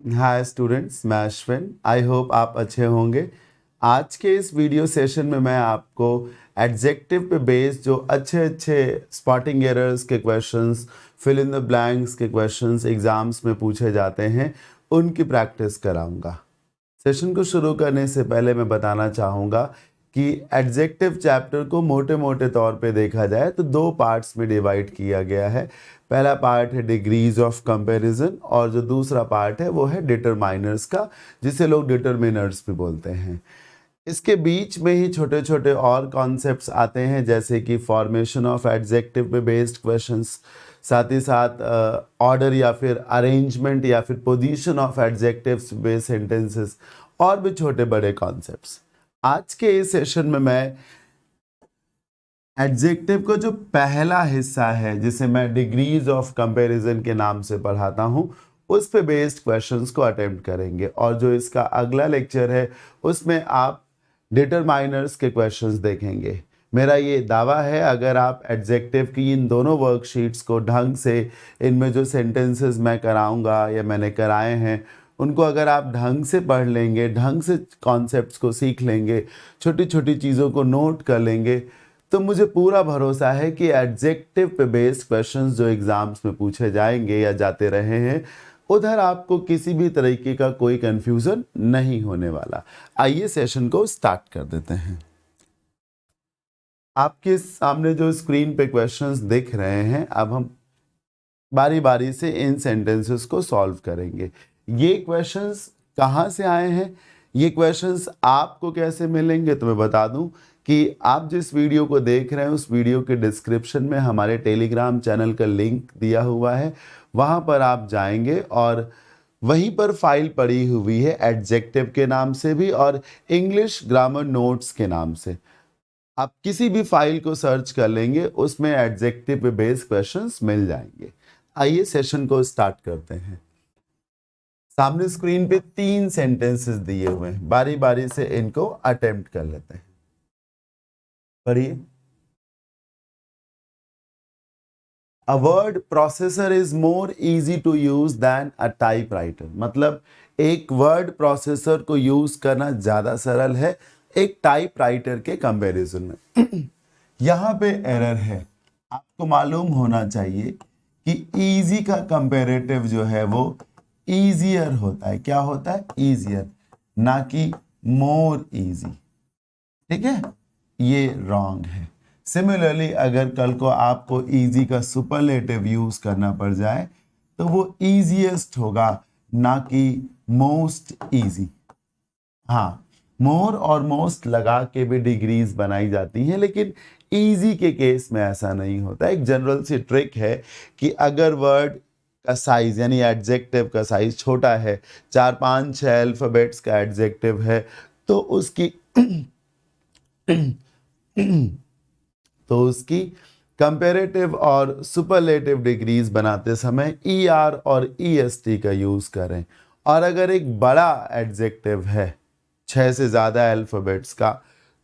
Hi students, मैं Ashwin. I hope आप अच्छे होंगे। आज के इस वीडियो सेशन में मैं आपको एडजेक्टिव पे बेस्ड जो अच्छे अच्छे स्पॉटिंग एरर्स के questions, fill in the blanks के क्वेश्चंस एग्जाम्स में पूछे जाते हैं, उनकी प्रैक्टिस कराऊंगा। सेशन को शुरू करने से पहले मैं बताना चाहूँगा कि एडजेक्टिव चैप्टर को मोटे मोटे तौर पे देखा जाए तो दो पार्ट्स में डिवाइड किया गया है। पहला पार्ट है डिग्रीज ऑफ कंपैरिजन और जो दूसरा पार्ट है वो है डिटरमाइनर्स का, जिसे लोग डिटरमिनर्स भी बोलते हैं। इसके बीच में ही छोटे छोटे और कॉन्सेप्ट्स आते हैं, जैसे कि फॉर्मेशन ऑफ एडजेक्टिव पे बेस्ड क्वेश्चंस, साथ ही साथ ऑर्डर या फिर अरेंजमेंट या फिर position of adjectives based sentences, और भी छोटे बड़े कॉन्सेप्ट्स। आज के इस सेशन में मैं एडजेक्टिव को जो पहला हिस्सा है, जिसे मैं डिग्रीज ऑफ कंपैरिजन के नाम से पढ़ाता हूँ, उस पे बेस्ड क्वेश्चंस को अटेम्प्ट करेंगे। और जो इसका अगला लेक्चर है उसमें आप डिटरमाइनर्स के क्वेश्चंस देखेंगे। मेरा ये दावा है, अगर आप एडजेक्टिव की इन दोनों वर्कशीट्स को ढंग से, इनमें जो सेंटेंसेस मैं कराऊंगा या मैंने कराए हैं, उनको अगर आप ढंग से पढ़ लेंगे, ढंग से कॉन्सेप्ट्स को सीख लेंगे, छोटी छोटी चीज़ों को नोट कर लेंगे, तो मुझे पूरा भरोसा है कि एडजेक्टिव पे बेस्ड क्वेश्चंस जो एग्जाम्स में पूछे जाएंगे या जाते रहे हैं, उधर आपको किसी भी तरीके का कोई कंफ्यूजन नहीं होने वाला। आइए सेशन को स्टार्ट कर देते हैं। आपके सामने जो स्क्रीन पे क्वेश्चंस दिख रहे हैं, अब हम बारी बारी से इन सेंटेंसेस को सॉल्व करेंगे। ये क्वेश्चंस कहाँ से आए हैं, ये क्वेश्चंस आपको कैसे मिलेंगे, तो मैं बता दूं कि आप जिस वीडियो को देख रहे हैं उस वीडियो के डिस्क्रिप्शन में हमारे टेलीग्राम चैनल का लिंक दिया हुआ है। वहाँ पर आप जाएंगे और वहीं पर फाइल पड़ी हुई है एडजेक्टिव के नाम से भी और इंग्लिश ग्रामर नोट्स के नाम से। आप किसी भी फाइल को सर्च कर लेंगे, उसमें एडजेक्टिव पे बेस्ड क्वेश्चंस मिल जाएंगे। आइए सेशन को स्टार्ट करते हैं। सामने स्क्रीन पे 3 सेंटेंसेस दिए हुए हैं, बारी बारी से इनको अटेम्प्ट कर लेते हैं। पढ़िए। A word processor is more easy to use than a typewriter. मतलब एक वर्ड प्रोसेसर को यूज करना ज्यादा सरल है एक टाइपराइटर के कंपैरिजन में। यहाँ पे एरर है। आपको मालूम होना चाहिए कि इजी का कंपैरेटिव जो है वो इजियर होता है। क्या होता है? इजियर, ना कि मोर इजी। ठीक है, ये रॉन्ग है। सिमिलरली अगर कल को आपको इजी का सुपरलेटिव यूज करना पड़ जाए तो वो इजीएस्ट होगा, ना कि मोस्ट इजी। हाँ, मोर और मोस्ट लगा के भी डिग्रीज बनाई जाती हैं, लेकिन इजी के केस में ऐसा नहीं होता। एक जनरल सी ट्रिक है कि अगर वर्ड का साइज यानी एडजेक्टिव का साइज छोटा है, 4 5 6 अल्फाबेट्स का एडजेक्टिव है, तो उसकी तो उसकी कंपेरेटिव और सुपरलेटिव डिग्रीज बनाते समय ई आर और ई एस टी का यूज करें। और अगर एक बड़ा एडजेक्टिव है 6 से ज़्यादा अल्फाबेट्स का,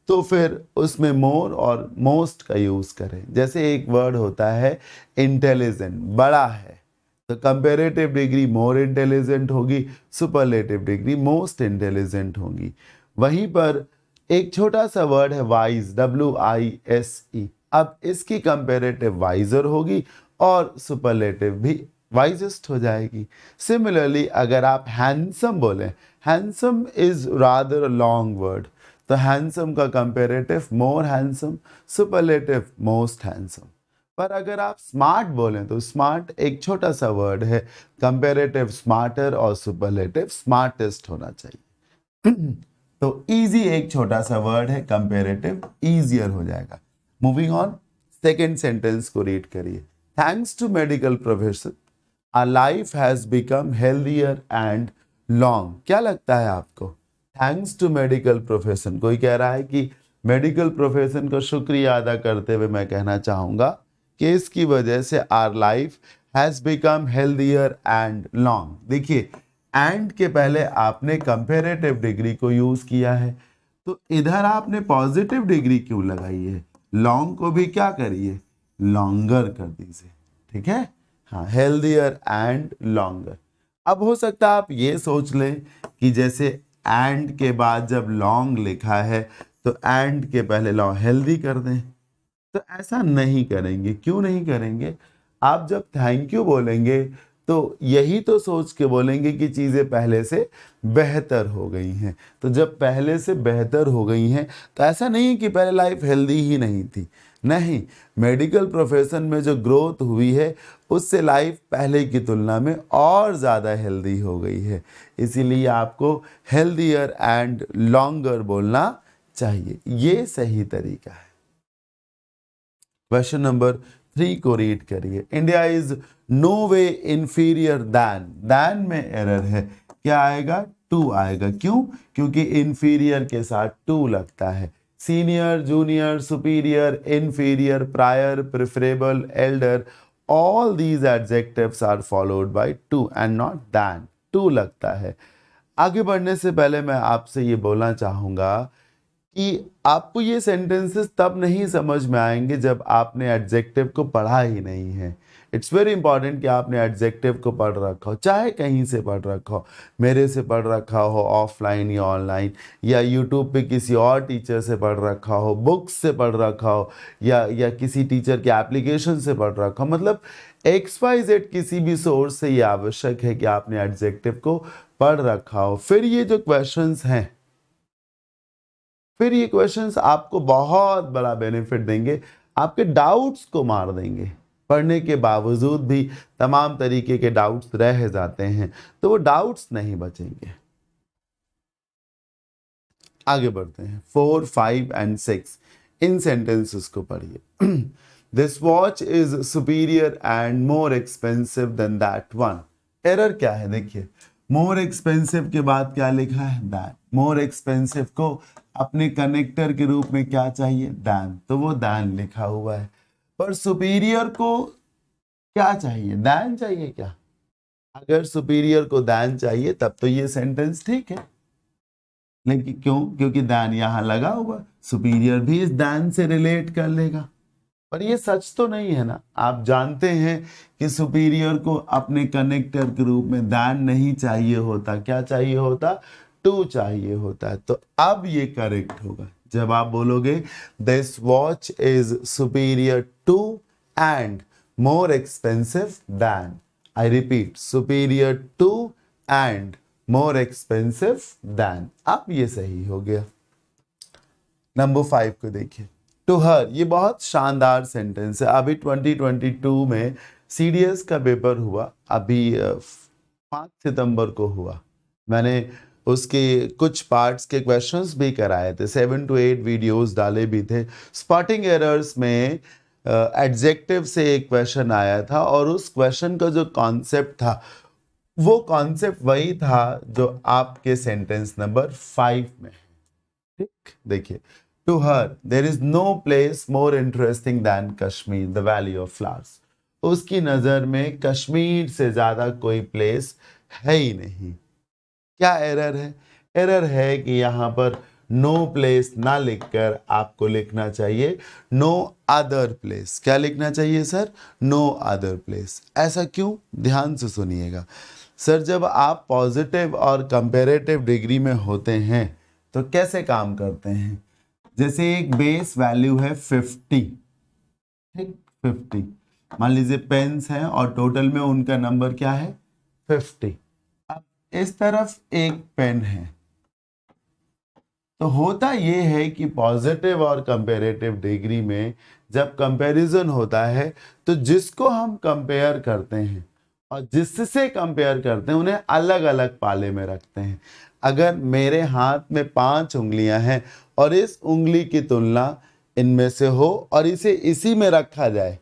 तो फिर उसमें मोर और मोस्ट का यूज करें। जैसे एक वर्ड होता है इंटेलिजेंट, बड़ा है, तो कंपेरेटिव डिग्री मोर इंटेलिजेंट होगी, सुपरलेटिव डिग्री मोस्ट इंटेलिजेंट होगी। वहीं पर एक छोटा सा वर्ड है वाइज, WISE। अब इसकी कंपेरेटिव वाइजर होगी और सुपरलेटिव भी वाइजेस्ट हो जाएगी। सिमिलरली अगर आप हैंडसम बोलें, handsome is rather long word, तो हैंडसम का कंपेरेटिव मोर हैंडसम, सुपरलेटिव मोस्ट हैंडसम। पर अगर आप स्मार्ट बोलें तो स्मार्ट एक छोटा सा वर्ड है, कंपेरेटिव स्मार्टर और सुपरलेटिव स्मार्टेस्ट होना चाहिए। तो इजी एक छोटा सा वर्ड है, कंपेरेटिव इजियर हो जाएगा। मूविंग ऑन, सेकेंड सेंटेंस को रीड करिए। Thanks to medical profession our life has become healthier and long. क्या लगता है आपको? थैंक्स टू मेडिकल प्रोफेशन, कोई कह रहा है कि मेडिकल प्रोफेशन का शुक्रिया अदा करते हुए मैं कहना चाहूंगा कि इसकी वजह से our life has become healthier and long. देखिए, एंड के पहले आपने कंपेरेटिव डिग्री को यूज किया है, तो इधर आपने पॉजिटिव डिग्री क्यों लगाई है? लॉन्ग को भी क्या करिए, लॉन्गर कर दीजिए। ठीक है, हाँ, हेल्दियर एंड लॉन्गर। अब हो सकता है आप ये सोच लें कि जैसे एंड के बाद जब लॉन्ग लिखा है तो एंड के पहले लॉन्ग हेल्दी कर दें, तो ऐसा नहीं करेंगे। क्यों नहीं करेंगे? आप जब थैंक यू बोलेंगे तो यही तो सोच के बोलेंगे कि चीज़ें पहले से बेहतर हो गई हैं। तो जब पहले से बेहतर हो गई हैं तो ऐसा नहीं है कि पहले लाइफ हेल्दी ही नहीं थी। नहीं, मेडिकल प्रोफेशन में जो ग्रोथ हुई है उससे लाइफ पहले की तुलना में और ज़्यादा हेल्दी हो गई है। इसीलिए आपको हेल्दियर एंड लॉन्गर बोलना चाहिए। ये सही तरीका है। क्वेश्चन नंबर 3 को रीड करिए। India is no way inferior than, than में एरर है, क्या आएगा? टू आएगा। क्यों? क्योंकि इंफीरियर के साथ टू लगता है। Senior, junior, superior, inferior, prior, preferable, elder, all these adjectives are followed by to and not than, to लगता है। आगे बढ़ने से पहले मैं आपसे ये बोलना चाहूंगा कि आपको ये सेंटेंसेस तब नहीं समझ में आएंगे जब आपने एडजेक्टिव को पढ़ा ही नहीं है। इट्स वेरी इंपॉर्टेंट कि आपने एडजेक्टिव को पढ़ रखा हो, चाहे कहीं से पढ़ रखा हो, मेरे से पढ़ रखा हो ऑफलाइन या ऑनलाइन, या यूट्यूब पे किसी और टीचर से पढ़ रखा हो, बुक्स से पढ़ रखा हो, या किसी टीचर के एप्लीकेशन से पढ़ रखा हो। मतलब XYZ किसी भी सोर्स से ये आवश्यक है कि आपने एडजेक्टिव को पढ़ रखा हो। फिर ये जो क्वेश्चंस हैं, फिर ये क्वेश्चंस आपको बहुत बड़ा बेनिफिट देंगे, आपके डाउट्स को मार देंगे। पढ़ने के बावजूद भी तमाम तरीके के डाउट्स रह जाते हैं, तो वो डाउट्स नहीं बचेंगे। आगे बढ़ते हैं। 4, 5 एंड 6 इन सेंटेंसेस को पढ़िए। This watch is superior and more expensive than that one. Error क्या है? देखिए, मोर एक्सपेंसिव के बाद क्या लिखा है? दैट। मोर एक्सपेंसिव को अपने कनेक्टर के रूप में क्या चाहिए? दैन, तो वो दैन लिखा हुआ है। पर सुपीरियर को क्या चाहिए? दैन चाहिए क्या? अगर सुपीरियर को दैन चाहिए तब तो ये सेंटेंस ठीक है, लेकिन क्यों? क्योंकि दैन यहां लगा हुआ, सुपीरियर भी इस दैन से रिलेट कर लेगा। पर ये सच तो नहीं है ना। आप जानते हैं कि सुपीरियर को अपने कनेक्टर के रूप में दैन नहीं चाहिए होता, क्या चाहिए होता? टू चाहिए होता है। तो अब ये करेक्ट होगा जब आप बोलोगे this watch is superior to and more expensive than. I repeat, superior to and more expensive than. अब ये सही हो गया। नंबर 5 को देखिए। टू हर, ये बहुत शानदार सेंटेंस है। अभी 2022 में CDS का पेपर हुआ, अभी 5 सितंबर को हुआ। मैंने उसके कुछ पार्ट्स के क्वेश्चंस भी कराए थे, 7 to 8 वीडियोस डाले भी थे। स्पॉटिंग एरर्स में एडजेक्टिव से एक क्वेश्चन आया था, और उस क्वेश्चन का जो कॉन्सेप्ट था वो कॉन्सेप्ट वही था जो आपके सेंटेंस नंबर 5 में है। ठीक, देखिए। To her there is no place more interesting than Kashmir, the valley of flowers. उसकी नजर में कश्मीर से ज्यादा कोई प्लेस है ही नहीं। क्या एरर है? एरर है कि यहां पर नो प्लेस ना लिखकर आपको लिखना चाहिए नो अदर प्लेस। क्या लिखना चाहिए सर? No other place. ऐसा क्यों? ध्यान से सुनिएगा। सर, जब आप पॉजिटिव और कंपैरेटिव डिग्री में होते हैं तो कैसे काम करते हैं? जैसे एक बेस वैल्यू है 50, ठीक, 50। मान लीजिए पेन्स हैं और टोटल में उनका नंबर क्या है? 50। अब इस तरफ एक पेन है, तो होता ये है कि पॉजिटिव और कंपैरेटिव डिग्री में जब कंपैरिजन होता है तो जिसको हम कंपेयर करते हैं और जिससे कंपेयर करते हैं उन्हें अलग अलग पाले में रखते हैं। अगर मेरे हाथ में 5 उंगलियां हैं और इस उंगली की तुलना इनमें से हो और इसे इसी में रखा जाए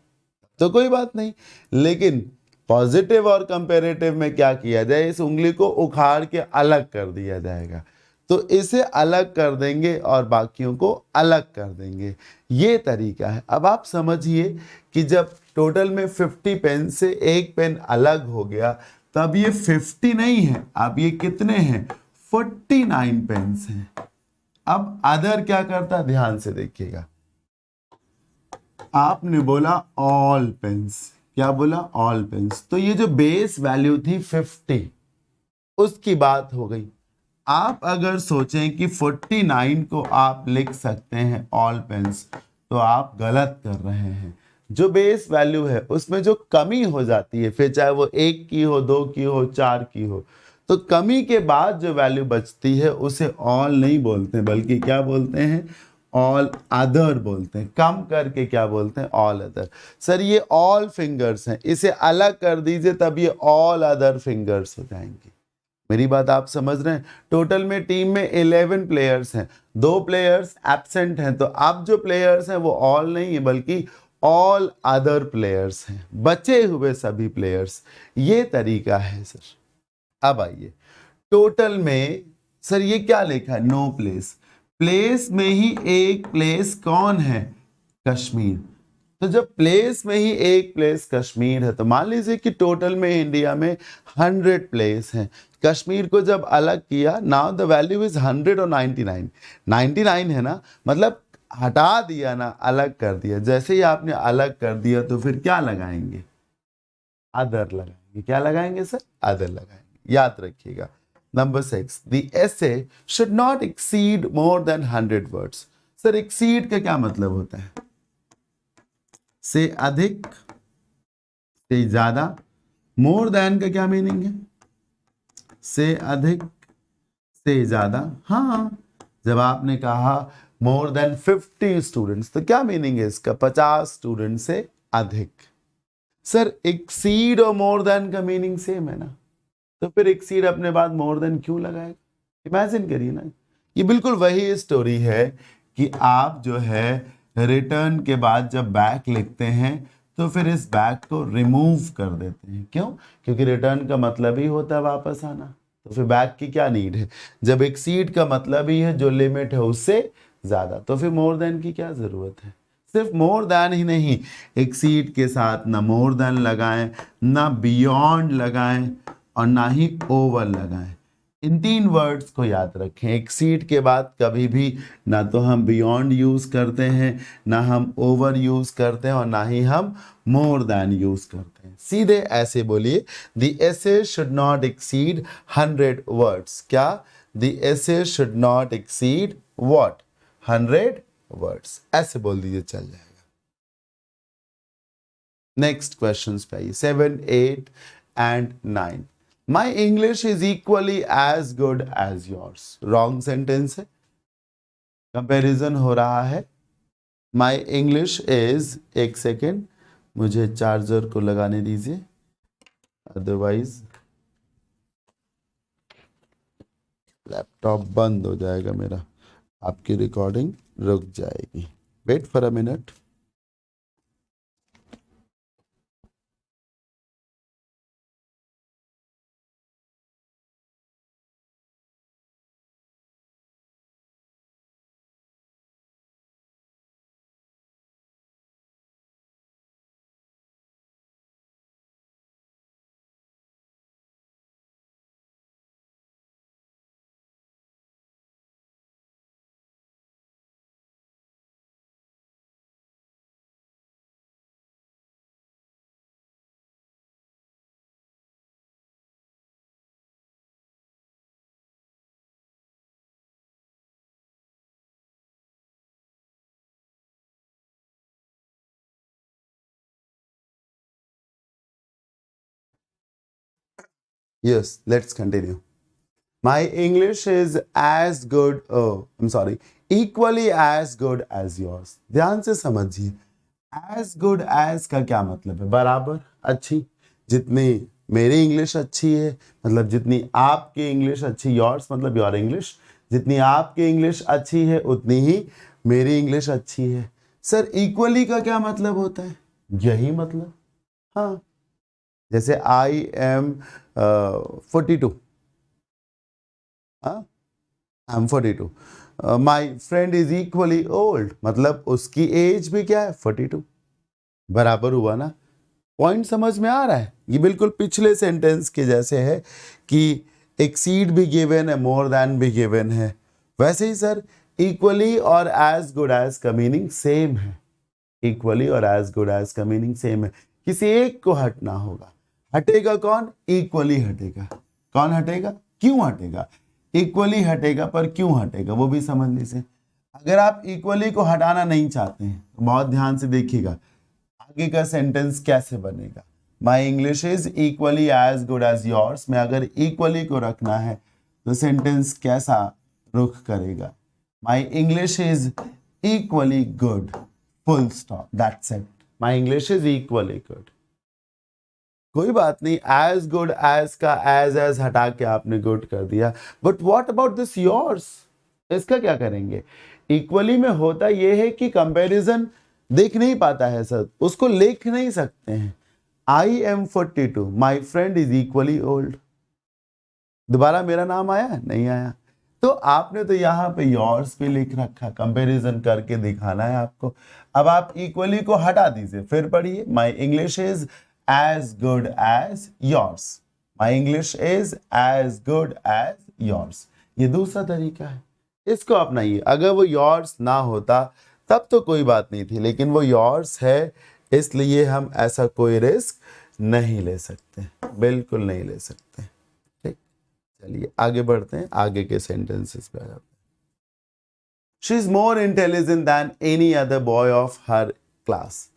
तो कोई बात नहीं, लेकिन पॉजिटिव और कंपैरेटिव में क्या किया जाए? इस उंगली को उखाड़ के अलग कर दिया जाएगा। तो इसे अलग कर देंगे और बाकियों को अलग कर देंगे, ये तरीका है। अब आप समझिए कि जब टोटल में 50 पेन से एक पेन अलग हो गया तब ये 50 नहीं है, अब ये कितने हैं? 49 पेन्स हैं। अब अदर क्या करता है? ध्यान से देखिएगा। आपने बोला ऑल पेन्स, क्या बोला? All pens. तो ये जो बेस वैल्यू थी 50, उसकी बात हो गई। आप अगर सोचें कि 49 को आप लिख सकते हैं ऑल पेन्स, तो आप गलत कर रहे हैं। जो बेस वैल्यू है उसमें जो कमी हो जाती है, फिर चाहे वो 1 की हो, 2 की हो, 4 की हो, तो कमी के बाद जो वैल्यू बचती है उसे ऑल नहीं बोलते, बल्कि क्या बोलते हैं, ऑल अदर बोलते हैं। कम करके क्या बोलते हैं, ऑल अदर। सर ये ऑल फिंगर्स हैं, इसे अलग कर दीजिए तब ये ऑल अदर फिंगर्स हो जाएंगे। मेरी बात आप समझ रहे हैं। टोटल में टीम में 11 प्लेयर्स हैं, 2 प्लेयर्स एब्सेंट हैं, तो अब जो प्लेयर्स हैं वो ऑल नहीं है बल्कि ऑल अदर प्लेयर्स हैं, बचे हुए सभी प्लेयर्स। ये तरीका है सर। अब आइए टोटल में, सर ये क्या लिखा है, नो प्लेस। प्लेस में ही एक प्लेस कौन है, कश्मीर। तो जब प्लेस में ही एक प्लेस कश्मीर है, तो मान लीजिए कि टोटल में इंडिया में 100 प्लेस हैं। कश्मीर को जब अलग किया, नाउ द वैल्यू इज 100 और 99। 99 है ना, मतलब हटा दिया ना, अलग कर दिया। जैसे ही आपने अलग कर दिया तो फिर क्या लगाएंगे, अदर लगाएंगे। क्या लगाएंगे सर, अदर लगाएंगे। याद रखिएगा। Number 6, the essay should not exceed more than 100 words. Sir exceed का क्या मतलब होता है, से अधिक, से ज्यादा। मोर देन का क्या मीनिंग है, से अधिक, से ज्यादा। हाँ, जब आपने कहा मोर देन 50 स्टूडेंट्स, तो क्या मीनिंग है इसका, 50 स्टूडेंट से अधिक। सर एक्सीड और मोर देन का मीनिंग सेम है ना, तो फिर एक्सीड अपने बाद मोर देन क्यों लगाएगा। इमेजिन करिए ना, ये बिल्कुल वही स्टोरी है कि आप जो है रिटर्न के बाद जब बैक लिखते हैं तो फिर इस बैक को रिमूव कर देते हैं। क्यों, क्योंकि रिटर्न का मतलब ही होता है वापस आना, तो फिर बैक की क्या नीड है। जब एक्सीड का मतलब ही है जो लिमिट है उससे ज्यादा, तो फिर मोर देन की क्या जरूरत है। सिर्फ मोर देन ही नहीं, एक्सीड के साथ ना मोर देन लगाएं, ना बियॉन्ड लगाएं, और ना ही ओवर लगाएं। इन 3 वर्ड्स को याद रखें। एक्सीड के बाद कभी भी ना तो हम बियॉन्ड यूज करते हैं, ना हम ओवर यूज करते हैं, और ना ही हम मोर देन यूज करते हैं। सीधे ऐसे बोलिए, the essay should not exceed 100 words. क्या, the essay should not exceed what, 100 words. ऐसे बोल दीजिए, चल जाएगा। नेक्स्ट क्वेश्चन पे आइए, 7, 8 and 9। My English is equally as good as yours. Wrong sentence है, कंपैरिजन हो रहा है। My English is, एक सेकेंड मुझे चार्जर को लगाने दीजिए, अदरवाइज लैपटॉप बंद हो जाएगा मेरा, आपकी रिकॉर्डिंग रुक जाएगी। Wait for a minute. Yes, let's continue. My English is as good, oh, I'm sorry, equally as good as yours. ध्यान से समझिए, as good as का क्या मतलब है, बराबर, अच्छी। जितनी मेरी इंग्लिश अच्छी है, मतलब जितनी आपकी इंग्लिश अच्छी, yours मतलब your इंग्लिश, जितनी आपकी इंग्लिश अच्छी है उतनी ही मेरी इंग्लिश अच्छी है। सर इक्वली का क्या मतलब होता है, यही मतलब। हाँ, जैसे आई एम 42, हाँ, I am 42। My friend is equally old, मतलब उसकी एज भी क्या है, 42। बराबर हुआ ना। पॉइंट समझ में आ रहा है। ये बिल्कुल पिछले सेंटेंस के जैसे है कि एक्सीड भी गिवन है, मोर देन भी गिवन है। वैसे ही सर इक्वली और एज गुड एज का मीनिंग सेम है। इक्वली और एज गुड एज का मीनिंग सेम है। किसी एक को हटना होगा। हटेगा कौन, इक्वली हटेगा। कौन हटेगा, क्यों हटेगा? इक्वली हटेगा, पर क्यों हटेगा वो भी समझ लीजिए। अगर आप इक्वली को हटाना नहीं चाहते हैं तो बहुत ध्यान से देखिएगा आगे का सेंटेंस कैसे बनेगा। My English is equally as good as yours में अगर इक्वली को रखना है तो सेंटेंस कैसा रुख करेगा? माई English is equally good, full stop, that's it. My English is equally good. कोई बात नहीं, एज गुड एज का एज हटा के आपने गुड कर दिया, but what about this yours? इसका क्या करेंगे? इक्वली में होता यह है कि कंपैरिजन देख नहीं पाता है सर, उसको लिख नहीं सकते हैं। I am 42, my friend is equally old. दोबारा मेरा नाम आया? नहीं आया। तो आपने तो यहाँ पे योर्स भी लिख रखा, कंपैरिजन करके दिखाना है आपको। अब आप इक्वली को हटा दीजिए, फिर पढ़िए my English is as good as yours. My English is as good as yours. ये दूसरा तरीका है, इसको अपनाइए। अगर वो योर्स ना होता तब तो कोई बात नहीं थी, लेकिन वो योर्स है इसलिए हम ऐसा कोई रिस्क नहीं ले सकते, बिल्कुल नहीं ले सकते। ठीक, चलिए आगे बढ़ते हैं, आगे के सेंटेंसेस पे आ जाते हैं। She is more intelligent than any other boy of her class.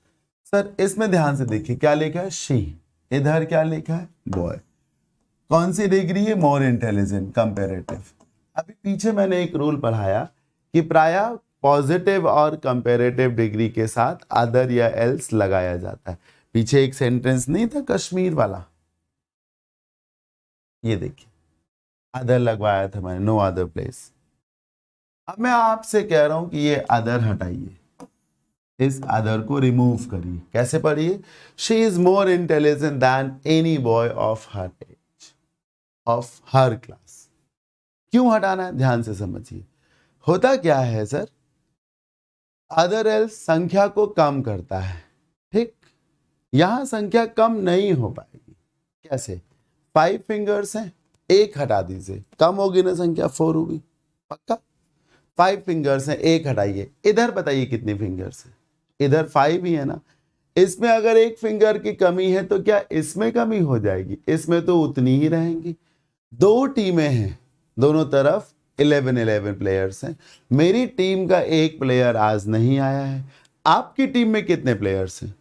Sir इसमें ध्यान से देखिए क्या लिखा है? शी, इधर क्या लिखा है? बॉय। कौन सी डिग्री है? More intelligent, comparative. अभी पीछे मैंने एक रूल पढ़ाया कि प्रायः पॉजिटिव और कंपेरेटिव डिग्री के साथ अदर या एल्स लगाया जाता है। पीछे एक सेंटेंस नहीं था कश्मीर वाला, ये देखिए अदर लगवाया था मैंने, नो अदर प्लेस। अब मैं आपसे कह रहा हूं कि ये अदर हटाइए, इस अदर को रिमूव करिए। कैसे पढ़िए? She is more intelligent than any boy of her age, of her class. क्यों हटाना है? ध्यान से समझिए। होता क्या है सर, अदर एल्स संख्या को कम करता है, ठीक? यहां संख्या कम नहीं हो पाएगी। कैसे? 5 फिंगर्स हैं, एक हटा दीजिए, कम होगी ना संख्या? 4 होगी पक्का। 5 फिंगर्स हैं, एक हटाइए। इधर बताइए कितनी फिंगर्स है? इधर 5 ही है ना। इसमें अगर एक फिंगर की कमी है तो क्या इसमें कमी हो जाएगी? इसमें तो उतनी ही रहेंगी। 2 टीमें हैं, दोनों तरफ 11 प्लेयर्स हैं। मेरी टीम का एक प्लेयर आज नहीं आया है। आपकी टीम में कितने प्लेयर्स हैं?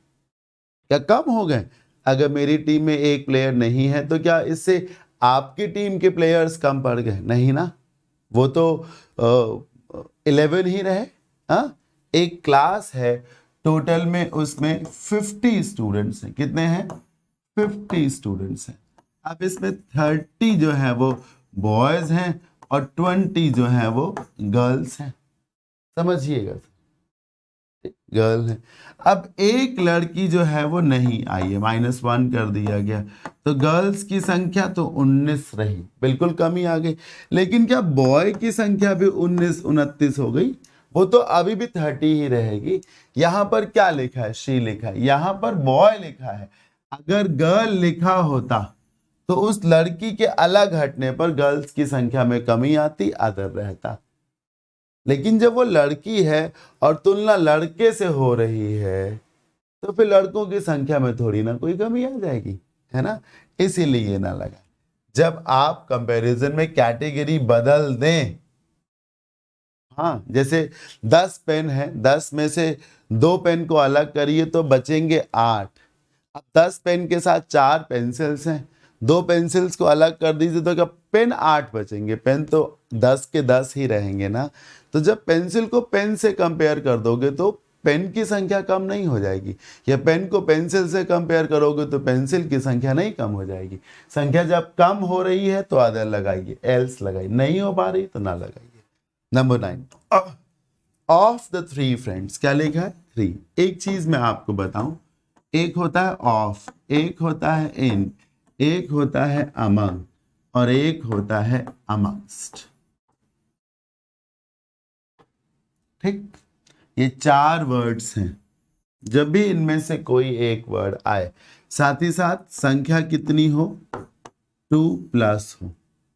क्या कम हो गए? अगर मेरी टीम में एक प्लेयर नहीं है तो क्या इससे आपकी टीम के प्लेयर्स कम पड़ गए? नहीं ना, वो तो 11 ही रहे। हाँ, एक क्लास है टोटल में, उसमें 50 स्टूडेंट्स हैं। कितने हैं? 50 स्टूडेंट्स हैं। अब इसमें 30 जो है वो बॉयज हैं और 20 जो है वो गर्ल्स हैं। समझिएगा, गर्ल है। अब एक लड़की जो है वो नहीं आई है, -1 कर दिया गया, तो गर्ल्स की संख्या तो 19 रही, बिल्कुल कमी आ गई। लेकिन क्या बॉय की संख्या भी 29 हो गई? वो तो अभी भी 30 ही रहेगी। यहां पर क्या लिखा है? शी लिखा है, यहां पर बॉय लिखा है। अगर गर्ल लिखा होता तो उस लड़की के अलग हटने पर गर्ल्स की संख्या में कमी आती, अदर रहता। लेकिन जब वो लड़की है और तुलना लड़के से हो रही है तो फिर लड़कों की संख्या में थोड़ी ना कोई कमी आ जाएगी, है ना? इसीलिए ना लगा। जब आप कंपैरिजन में कैटेगरी बदल दें, हाँ, जैसे 10 पेन है, 10 में से 2 पेन को अलग करिए तो बचेंगे 8। अब 10 पेन के साथ 4 पेंसिल्स हैं, 2 पेंसिल्स को अलग कर दीजिए तो क्या पेन 8 बचेंगे? पेन तो 10 के 10 ही रहेंगे ना। तो जब पेंसिल को पेन से कंपेयर कर दोगे तो पेन की संख्या कम नहीं हो जाएगी, या पेन को पेंसिल से कंपेयर करोगे तो पेंसिल की संख्या नहीं कम हो जाएगी। संख्या जब कम हो रही है तो अदर लगाइए, एल्स लगाइए, नहीं हो पा रही तो ना लगाइए। Number 9, of the 3 friends. क्या लिखा है? 3। एक चीज मैं आपको बताऊं, एक होता है ऑफ, एक होता है इन, एक होता है अमंग और एक होता है अमंगस्ट। ठीक, ये 4 वर्ड्स हैं। जब भी इनमें से कोई एक वर्ड आए, साथ ही साथ संख्या कितनी हो? 2+ हो।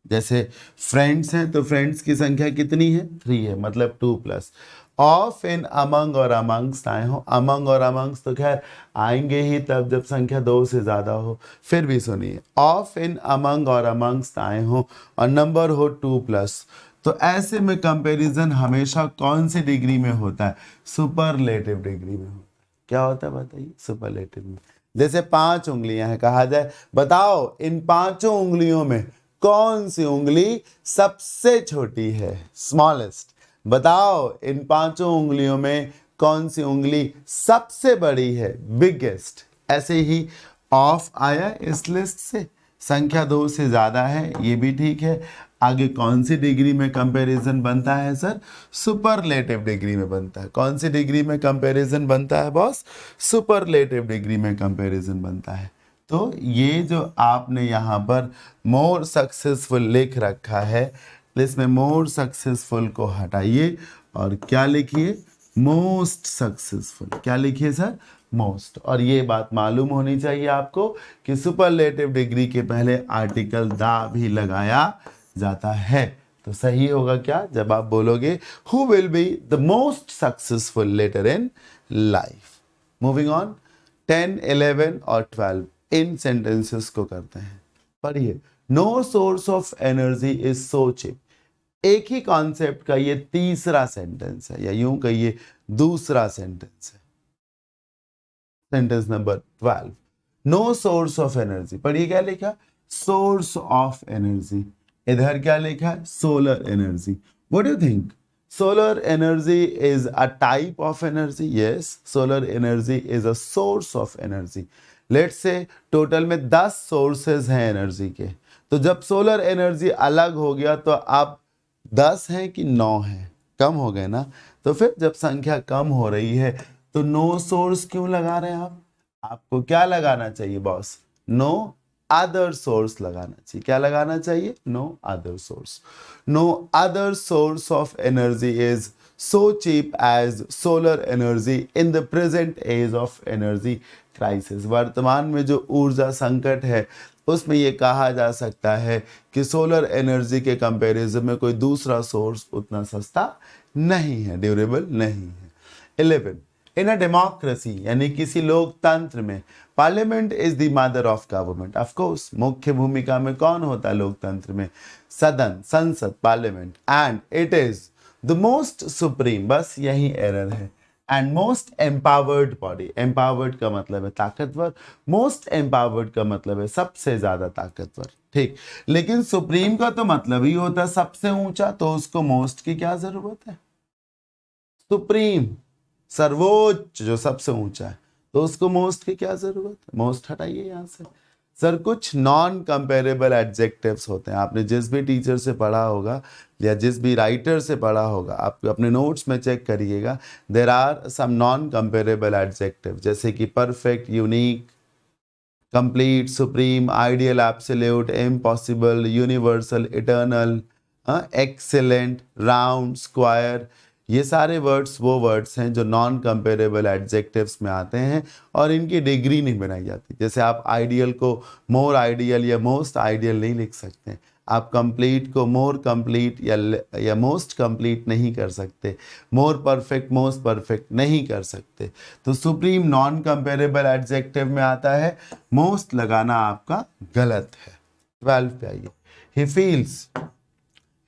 जैसे फ्रेंड्स हैं तो फ्रेंड्स की संख्या कितनी है? 3 है, मतलब 2+। ऑफ इन अमंग और अमंग्स आए हो, अमंग और अमंग्स तो खैर आएंगे ही तब जब संख्या 2 से ज़्यादा हो। फिर भी सुनिए, ऑफ इन अमंग और अमंग्स आए हो और नंबर हो 2+, तो ऐसे में कंपैरिजन हमेशा कौन सी डिग्री में होता है? सुपरलेटिव डिग्री में होता है। क्या होता है बताइए? सुपरलेटिव में। जैसे 5 उंगलियां हैं, कहा जाए बताओ इन 5 उंगलियों में कौन सी उंगली सबसे छोटी है? स्मॉलेस्ट। बताओ इन 5 उंगलियों में कौन सी उंगली सबसे बड़ी है? बिगेस्ट। ऐसे ही ऑफ आया इस लिस्ट से, संख्या 2 से ज्यादा है, ये भी ठीक है। आगे कौन सी डिग्री में कंपैरिजन बनता है सर? सुपरलेटिव डिग्री में बनता है। कौन सी डिग्री में कंपैरिजन बनता है बॉस? सुपरलेटिव डिग्री में कंपैरिजन बनता है। तो ये जो आपने यहाँ पर मोर सक्सेसफुल लिख रखा है, इसमें मोर सक्सेसफुल को हटाइए और क्या लिखिए? Most successful. क्या लिखिए सर? मोस्ट। और ये बात मालूम होनी चाहिए आपको कि सुपरलेटिव डिग्री के पहले आर्टिकल दा भी लगाया जाता है। तो सही होगा क्या जब आप बोलोगे who will be the most successful later in life. Moving on, 10, 11 और 12 इन सेंटेंसेस को करते हैं। पढ़िए, no source of energy is so cheap. एक ही कॉन्सेप्ट का ये तीसरा सेंटेंस है, या यूं कहिए दूसरा सेंटेंस है। Sentence number 12, no source of energy. पढ़िए क्या लिखा? Source of energy. इधर क्या लिखा है? Solar energy. What do you think? Solar energy is a type of energy? Yes, solar energy is a source of energy. Let's say total में 10 sources हैं energy के, तो जब सोलर एनर्जी अलग हो गया तो आप 10 हैं कि 9 हैं? कम हो गए ना। तो फिर जब संख्या कम हो रही है तो नो सोर्स क्यों लगा रहे हैं आप? आपको क्या लगाना चाहिए बॉस? नो अदर सोर्स लगाना चाहिए। क्या लगाना चाहिए? No other source. No other source of energy is so cheap as solar energy in the present age of energy crisis. वर्तमान में जो ऊर्जा संकट है उसमें ये कहा जा सकता है कि सोलर एनर्जी के कंपैरिजन में कोई दूसरा सोर्स उतना सस्ता नहीं है, ड्यूरेबल नहीं है। 11, इन अ डेमोक्रेसी यानी किसी लोकतंत्र में parliament is the mother of government. Of course, मुख्य भूमिका में कौन होता है लोकतंत्र में? सदन, संसद, parliament. And it is the most supreme, बस यही एरर है, and most empowered body. Empowered का मतलब है ताकतवर, मोस्ट एम्पावर्ड का मतलब है सबसे ज्यादा ताकतवर। ठीक, लेकिन सुप्रीम का तो मतलब ही होता है सबसे ऊंचा, तो उसको मोस्ट की क्या जरूरत है? सुप्रीम, सर्वोच्च, जो सबसे ऊंचा है, तो उसको मोस्ट की क्या जरूरत है? मोस्ट हटाइए यहां से। सर कुछ नॉन कंपेरेबल एडजेक्टिव्स होते हैं, आपने जिस भी टीचर से पढ़ा होगा या जिस भी राइटर से पढ़ा होगा, आप अपने नोट्स में चेक करिएगा। There are some non comparable adjective, जैसे कि perfect, unique, complete, supreme, ideal, absolute, impossible, universal, eternal, excellent, round, square. ये सारे वर्ड्स वो वर्ड्स हैं जो नॉन कंपेरेबल एडजेक्टिव्स में आते हैं और इनकी डिग्री नहीं बनाई जाती। जैसे आप आइडियल को मोर आइडियल या मोस्ट आइडियल नहीं लिख सकते, आप कंप्लीट को मोर कंप्लीट या मोस्ट कंप्लीट नहीं कर सकते, मोर परफेक्ट मोस्ट परफेक्ट नहीं कर सकते। तो सुप्रीम नॉन कंपेरेबल एडजेक्टिव में आता है, मोस्ट लगाना आपका गलत है। 12 पे आइए, he feels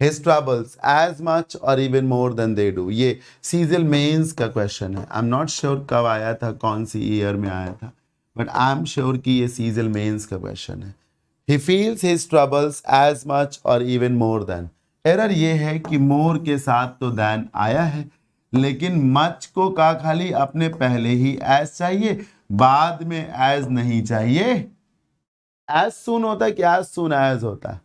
his troubles as much or even more than they do। ये सीजल मेंस का क्वेश्चन है। आई एम नॉट श्योर कब आया था, कौन सी ईयर में आया था, बट आई एम श्योर कि ये सीजल मेंस का क्वेश्चन है। he feels his troubles as much or even more than। Error ये है कि more के साथ तो than आया है, लेकिन much को का खाली अपने पहले ही as चाहिए, बाद में as नहीं चाहिए। as soon होता है कि as soon as होता है?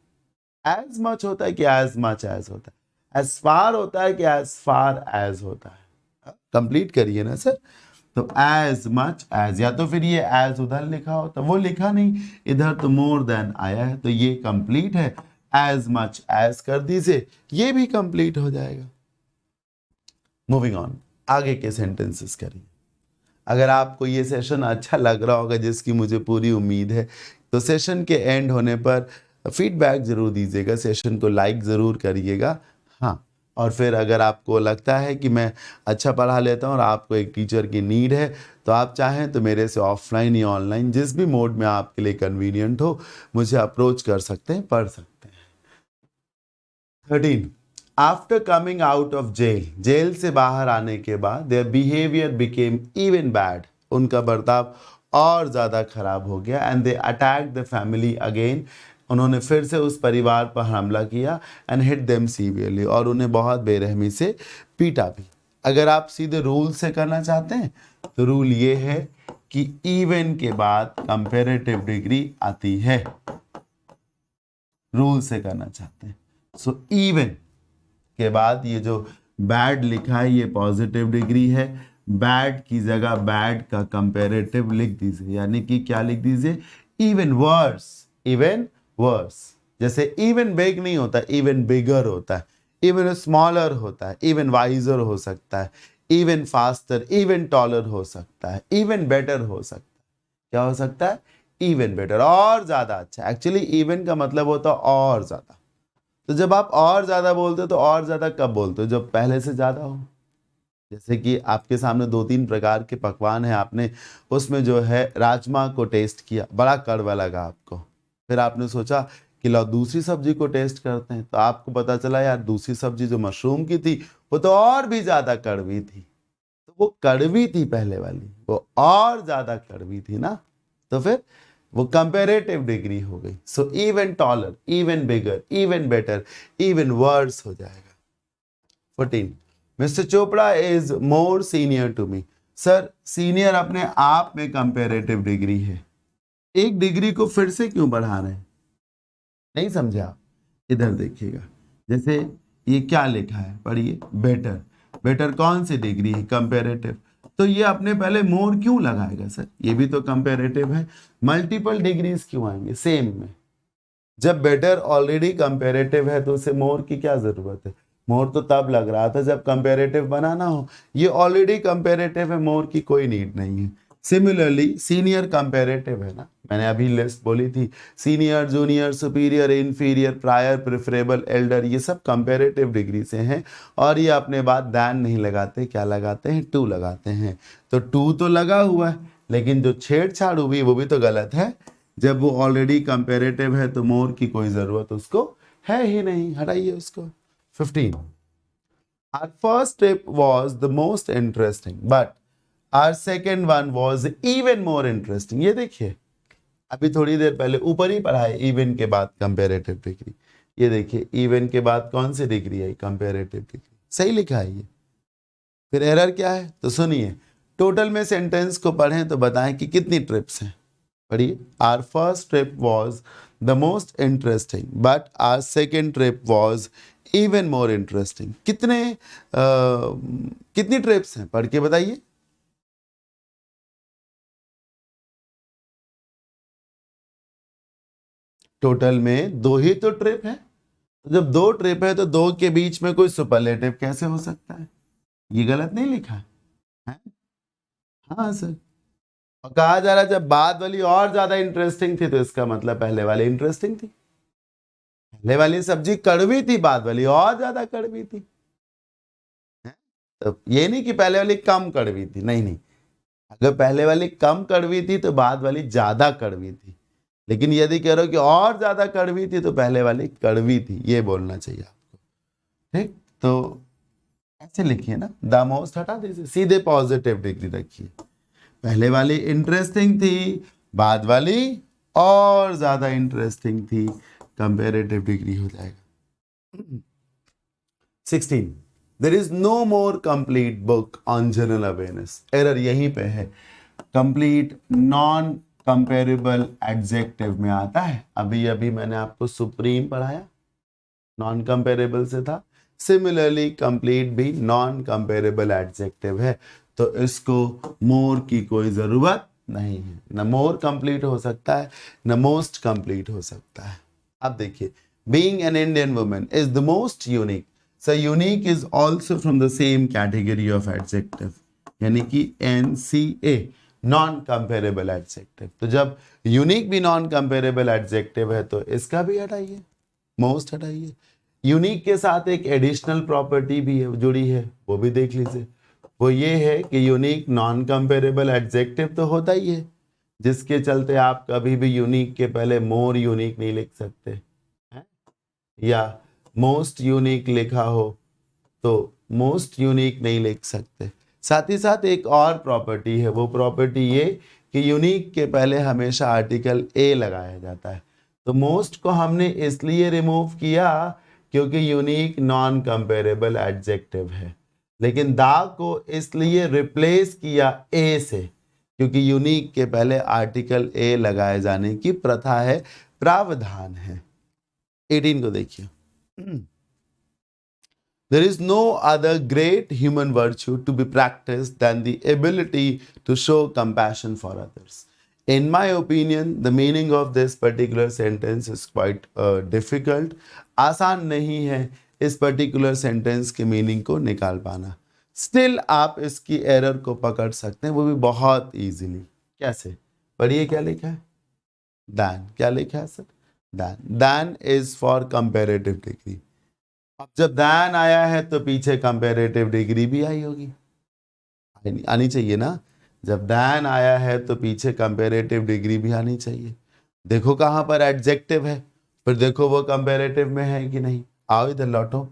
as much होता है कि as much as होता है? as far होता है कि as far as होता है? कंप्लीट करिए ना सर। तो as much as, या तो फिर ये as उधर लिखा होता, वो लिखा नहीं, इधर तो more than आया है, तो ये कंप्लीट है। as much as कर दीजिए, ये भी कंप्लीट हो जाएगा। मूविंग ऑन, आगे के सेंटेंसेस करिए। अगर आपको ये सेशन अच्छा लग रहा होगा, जिसकी मुझे पूरी उम्मीद है, तो सेशन के एंड होने पर फीडबैक जरूर दीजिएगा, सेशन को लाइक जरूर करिएगा। हाँ, और फिर अगर आपको लगता है कि मैं अच्छा पढ़ा लेता हूँ और आपको एक टीचर की नीड है, तो आप चाहें तो मेरे से ऑफलाइन या ऑनलाइन जिस भी मोड में आपके लिए कन्वीनियंट हो मुझे अप्रोच कर सकते हैं, पढ़ सकते हैं। 13, after coming out of jail, jail से बाहर आने के बाद their behaviour became even bad, उनका बर्ताव और ज़्यादा खराब हो गया। And they attack the family again, उन्होंने फिर से उस परिवार पर हमला किया। एंड हिट देम सीवियरली, और उन्हें बहुत बेरहमी से पीटा भी। अगर आप सीधे रूल से करना चाहते हैं तो रूल ये है कि इवन के बाद कंपेरेटिव डिग्री आती है। रूल से करना चाहते हैं सो इवन के बाद ये जो बैड लिखा है ये पॉजिटिव डिग्री है, बैड की जगह बैड का कंपेरेटिव लिख दीजिए, यानी कि क्या लिख दीजिए, इवन वर्स, इवन वर्स। जैसे इवन बिग नहीं होता, इवन बिगर होता है, इवन स्मॉलर होता है, इवन वाइजर हो सकता है, इवन फास्टर, इवन टॉलर हो सकता है, इवन बेटर हो सकता है। क्या हो सकता है, इवन बेटर, और ज्यादा अच्छा। एक्चुअली इवन का मतलब होता है और ज्यादा। तो जब आप और ज्यादा बोलते हो तो और ज्यादा कब बोलते हो, जब पहले से ज्यादा हो। जैसे कि आपके सामने 2-3 प्रकार के पकवान हैं, आपने उसमें जो है राजमा को टेस्ट किया, बड़ा कड़वा लगा आपको, फिर आपने सोचा कि लो दूसरी सब्जी को टेस्ट करते हैं, तो आपको पता चला यार दूसरी सब्जी जो मशरूम की थी वो तो और भी ज्यादा कड़वी थी। तो वो कड़वी थी पहले वाली, वो और ज्यादा कड़वी थी ना, तो फिर वो कंपेरेटिव डिग्री हो गई। So even taller, even bigger, even better, even worse हो जाएगा। 14, mister Chopra is more senior to me. Sir senior अपने आप में कंपेरेटिव डिग्री है, एक डिग्री को फिर से क्यों बढ़ा रहे हैं, नहीं समझे आप। इधर देखिएगा, जैसे ये क्या लिखा है, पढ़िए, बेटर। बेटर कौन सी डिग्री है, कंपेरेटिव। तो ये अपने पहले मोर क्यों लगाएगा सर, ये भी तो कंपेरेटिव है। मल्टीपल डिग्रीज क्यों आएंगे सेम में, जब बेटर ऑलरेडी कंपेरेटिव है तो उसे मोर की क्या जरूरत है। मोर तो तब लग रहा था जब कंपेरेटिव बनाना हो, ये ऑलरेडी कंपेरेटिव है, मोर की कोई नीड नहीं है। सिमिलरली सीनियर कंपेरेटिव है ना, मैंने अभी लिस्ट बोली थी, senior, junior, superior, inferior, prior, preferable, Elder, ये सब कंपेरेटिव डिग्री से हैं। और ये अपने बाद दैन नहीं लगाते, क्या लगाते हैं, टू लगाते हैं। तो टू तो लगा हुआ है, लेकिन जो छेड़छाड़ हुई वो भी तो गलत है। जब वो ऑलरेडी कंपेरेटिव है तो मोर की कोई जरूरत उसको है ही नहीं, हटाइए उसको। 15, our first trip was the most interesting but our second one was even more interesting। ये देखिए, अभी थोड़ी देर पहले ऊपर ही पढ़ा है इवन के बाद कंपेरेटिव डिग्री, ये देखिए इवन के बाद कौन सी डिग्री है, कंपेरेटिव डिग्री, सही लिखा है ये। फिर एरर क्या है, तो सुनिए, टोटल में सेंटेंस को पढ़ें तो बताएं कि कितनी ट्रिप्स हैं। पढ़िए, our first trip was the most interesting but our second trip was even more interesting. कितनी ट्रिप्स हैं, पढ़ के बताइए। टोटल में 2 ही तो ट्रिप है, तो जब 2 ट्रिप है तो 2 के बीच में कोई सुपरलेटिव कैसे हो सकता है, ये गलत नहीं लिखा है? हाँ सर, और कहा जा रहा है जब बाद वाली और ज्यादा इंटरेस्टिंग थी तो इसका मतलब पहले वाली इंटरेस्टिंग थी। पहले वाली सब्जी कड़वी थी, बाद वाली और ज्यादा कड़वी थी। तो ये नहीं कि पहले वाली कम कड़वी थी, नहीं नहीं, अगर पहले वाली कम कड़वी थी तो बाद वाली ज्यादा कड़वी थी। लेकिन यदि कह रहे हो कि और ज्यादा कड़वी थी तो पहले वाली कड़वी थी, ये बोलना चाहिए आपको। ठीक, तो ऐसे लिखिए ना, द मोस्ट हटा दीजिए, सीधे पॉजिटिव डिग्री रखिए। पहले वाली इंटरेस्टिंग थी, बाद वाली और ज्यादा इंटरेस्टिंग थी, कंपेरेटिव डिग्री हो जाएगा। 16, there is no more complete book on general awareness. Error यहीं पे है, कंप्लीट नॉन कंपेरेबल एडजेक्टिव में आता है। अभी अभी मैंने आपको सुप्रीम पढ़ाया, नॉन कंपेरेबल से था। सिमिलरली कंप्लीट भी नॉन कंपेरेबल एडजेक्टिव है, तो इसको मोर की कोई जरूरत नहीं है। न मोर कंप्लीट हो सकता है, न मोस्ट कंप्लीट हो सकता है। अब देखिए, being an Indian women is the most unique. So unique is also from the same category of adjective, यानी कि NCA, नॉन कंपेरेबल एडजेक्टिव। तो जब यूनिक भी नॉन कंपेरेबल एडजेक्टिव है तो इसका भी हटाइए, मोस्ट हटाइए। यूनिक के साथ एक एडिशनल प्रॉपर्टी भी है, जुड़ी है, वो भी देख लीजिए। वो ये है कि यूनिक नॉन कंपेरेबल एडजेक्टिव तो होता ही है, जिसके चलते आप कभी भी यूनिक के पहले मोर यूनिक नहीं लिख सकते हैं? या मोस्ट यूनिक लिखा हो तो मोस्ट यूनिक नहीं लिख सकते। साथ ही साथ एक और प्रॉपर्टी है, वो प्रॉपर्टी ये कि यूनिक के पहले हमेशा आर्टिकल ए लगाया जाता है। तो मोस्ट को हमने इसलिए रिमूव किया क्योंकि यूनिक नॉन कंपेरेबल एडजेक्टिव है, लेकिन दा को इसलिए रिप्लेस किया ए से क्योंकि यूनिक के पहले आर्टिकल ए लगाए जाने की प्रथा है, प्रावधान है। 18 को देखिए। There is no other great human virtue to be practiced than the ability to show compassion for others. In my opinion, the meaning of this particular sentence is quite difficult. आसान नहीं है इस पर्टिकुलर सेंटेंस के meaning को निकाल पाना। Still आप इसकी एरर को पकड़ सकते हैं, वो भी बहुत इजीली। कैसे? पढ़िए क्या लिखा है। दैन, क्या लिखा है sir? Than, than is for comparative degree. अब जब दैन आया है तो पीछे कंपेरेटिव डिग्री भी आई होगी, आनी चाहिए ना। जब दैन आया है तो पीछे कंपेरेटिव डिग्री भी आनी चाहिए। देखो कहाँ पर एडजेक्टिव है, फिर देखो वो कंपेरेटिव में है कि नहीं। आओ इधर लौटो।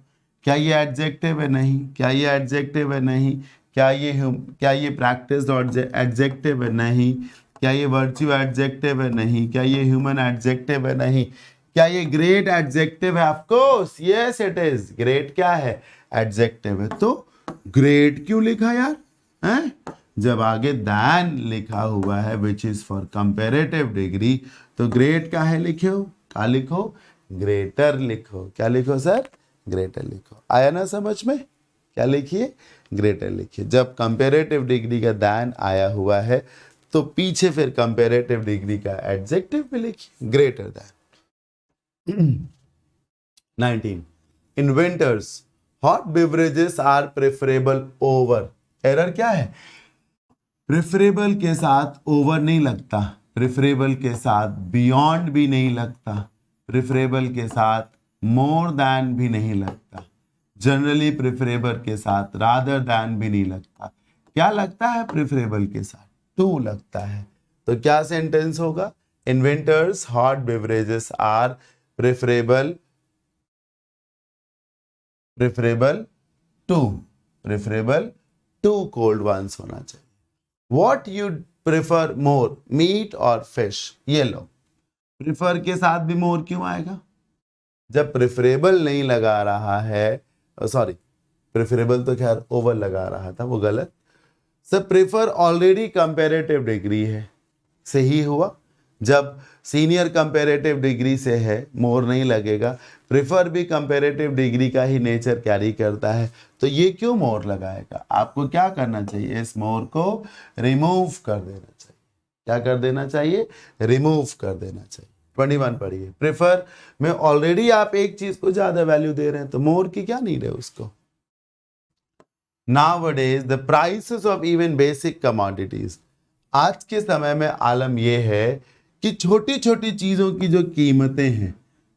क्या ये एडजेक्टिव है? नहीं। क्या ये एडजेक्टिव है? नहीं। क्या ये प्रैक्टिस एडजेक्टिव है? नहीं। क्या ये वर्च्यू एडजेक्टिव है? नहीं। क्या ये ह्यूमन एडजेक्टिव है? नहीं। क्या ये ग्रेट एडजेक्टिव है? Of course yes it is. Great क्या है? एडजेक्टिव है। तो ग्रेट क्यों लिखा यार हैं? जब आगे दैन लिखा हुआ है which is for comparative degree, तो ग्रेट का है लिखो, क्या लिखो? ग्रेटर लिखो। क्या लिखो सर? ग्रेटर लिखो। आया ना समझ में? क्या लिखिए? ग्रेटर लिखिए। जब कंपेरेटिव डिग्री का दैन आया हुआ है तो पीछे फिर कंपेरेटिव डिग्री का एडजेक्टिव भी लिखिए, greater than. 19. In winters, hot beverages are preferable over. Error क्या है? प्रेफरेबल के साथ ओवर नहीं लगता, प्रेफरेबल के साथ बियॉन्ड भी नहीं लगता, प्रेफरेबल के साथ मोर दैन भी नहीं लगता, जनरली प्रेफरेबल के साथ रादर दैन भी नहीं लगता। क्या लगता है प्रेफरेबल के साथ? टू लगता है। तो क्या सेंटेंस होगा? In winters hot beverages are preferable to cold ones होना चाहिए। What you prefer more, meat or fish? ये लो, प्रिफर के साथ भी मोर क्यों आएगा? जब प्रेफरेबल नहीं लगा रहा है, सॉरी प्रेफरेबल तो खैर ओवर लगा रहा था, वो गलत। सब प्रेफर ऑलरेडी कंपेरेटिव डिग्री है, सही हुआ। जब सीनियर कंपेरेटिव डिग्री से है, मोर नहीं लगेगा। प्रेफर भी कंपेरेटिव डिग्री का ही नेचर कैरी करता है, तो ये क्यों मोर लगाएगा? आपको क्या करना चाहिए? इस मोर को रिमूव कर देना चाहिए। क्या कर देना चाहिए? रिमूव कर देना चाहिए। 21 पढ़िए। प्रेफर में ऑलरेडी आप एक चीज को ज्यादा वैल्यू दे रहे हैं, तो मोर की क्या नीड है उसको। Nowadays the prices of even basic commodities, आज के समय में आलम यह है कि छोटी छोटी चीजों की जो कीमतें हैं,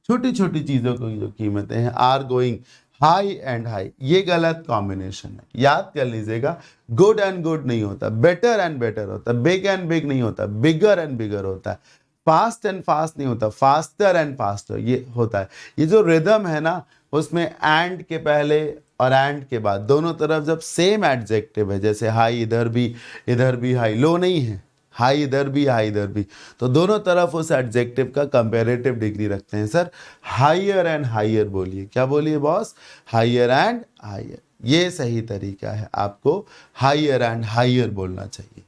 छोटी छोटी चीजों की जो कीमतें हैं, are going high and high. ये गलत कॉम्बिनेशन है, याद कर लीजिएगा। गुड एंड गुड नहीं होता, बेटर एंड बेटर होता, बिग एंड बिग नहीं होता, बिगर एंड बिगर होता है, फास्ट एंड फास्ट नहीं होता, फास्टर एंड फास्टर ये होता है। ये जो रिदम है ना, उसमें एंड के पहले और एंड के बाद दोनों तरफ जब सेम एडजेक्टिव है, जैसे हाई इधर भी हाई, लो नहीं है, हाई इधर भी हाई इधर भी, तो दोनों तरफ उस एडजेक्टिव का कंपेरेटिव डिग्री रखते हैं। सर हायर एंड हायर बोलिए। क्या बोलिए बॉस? Higher and higher. ये सही तरीका है, आपको हायर एंड हायर बोलना चाहिए,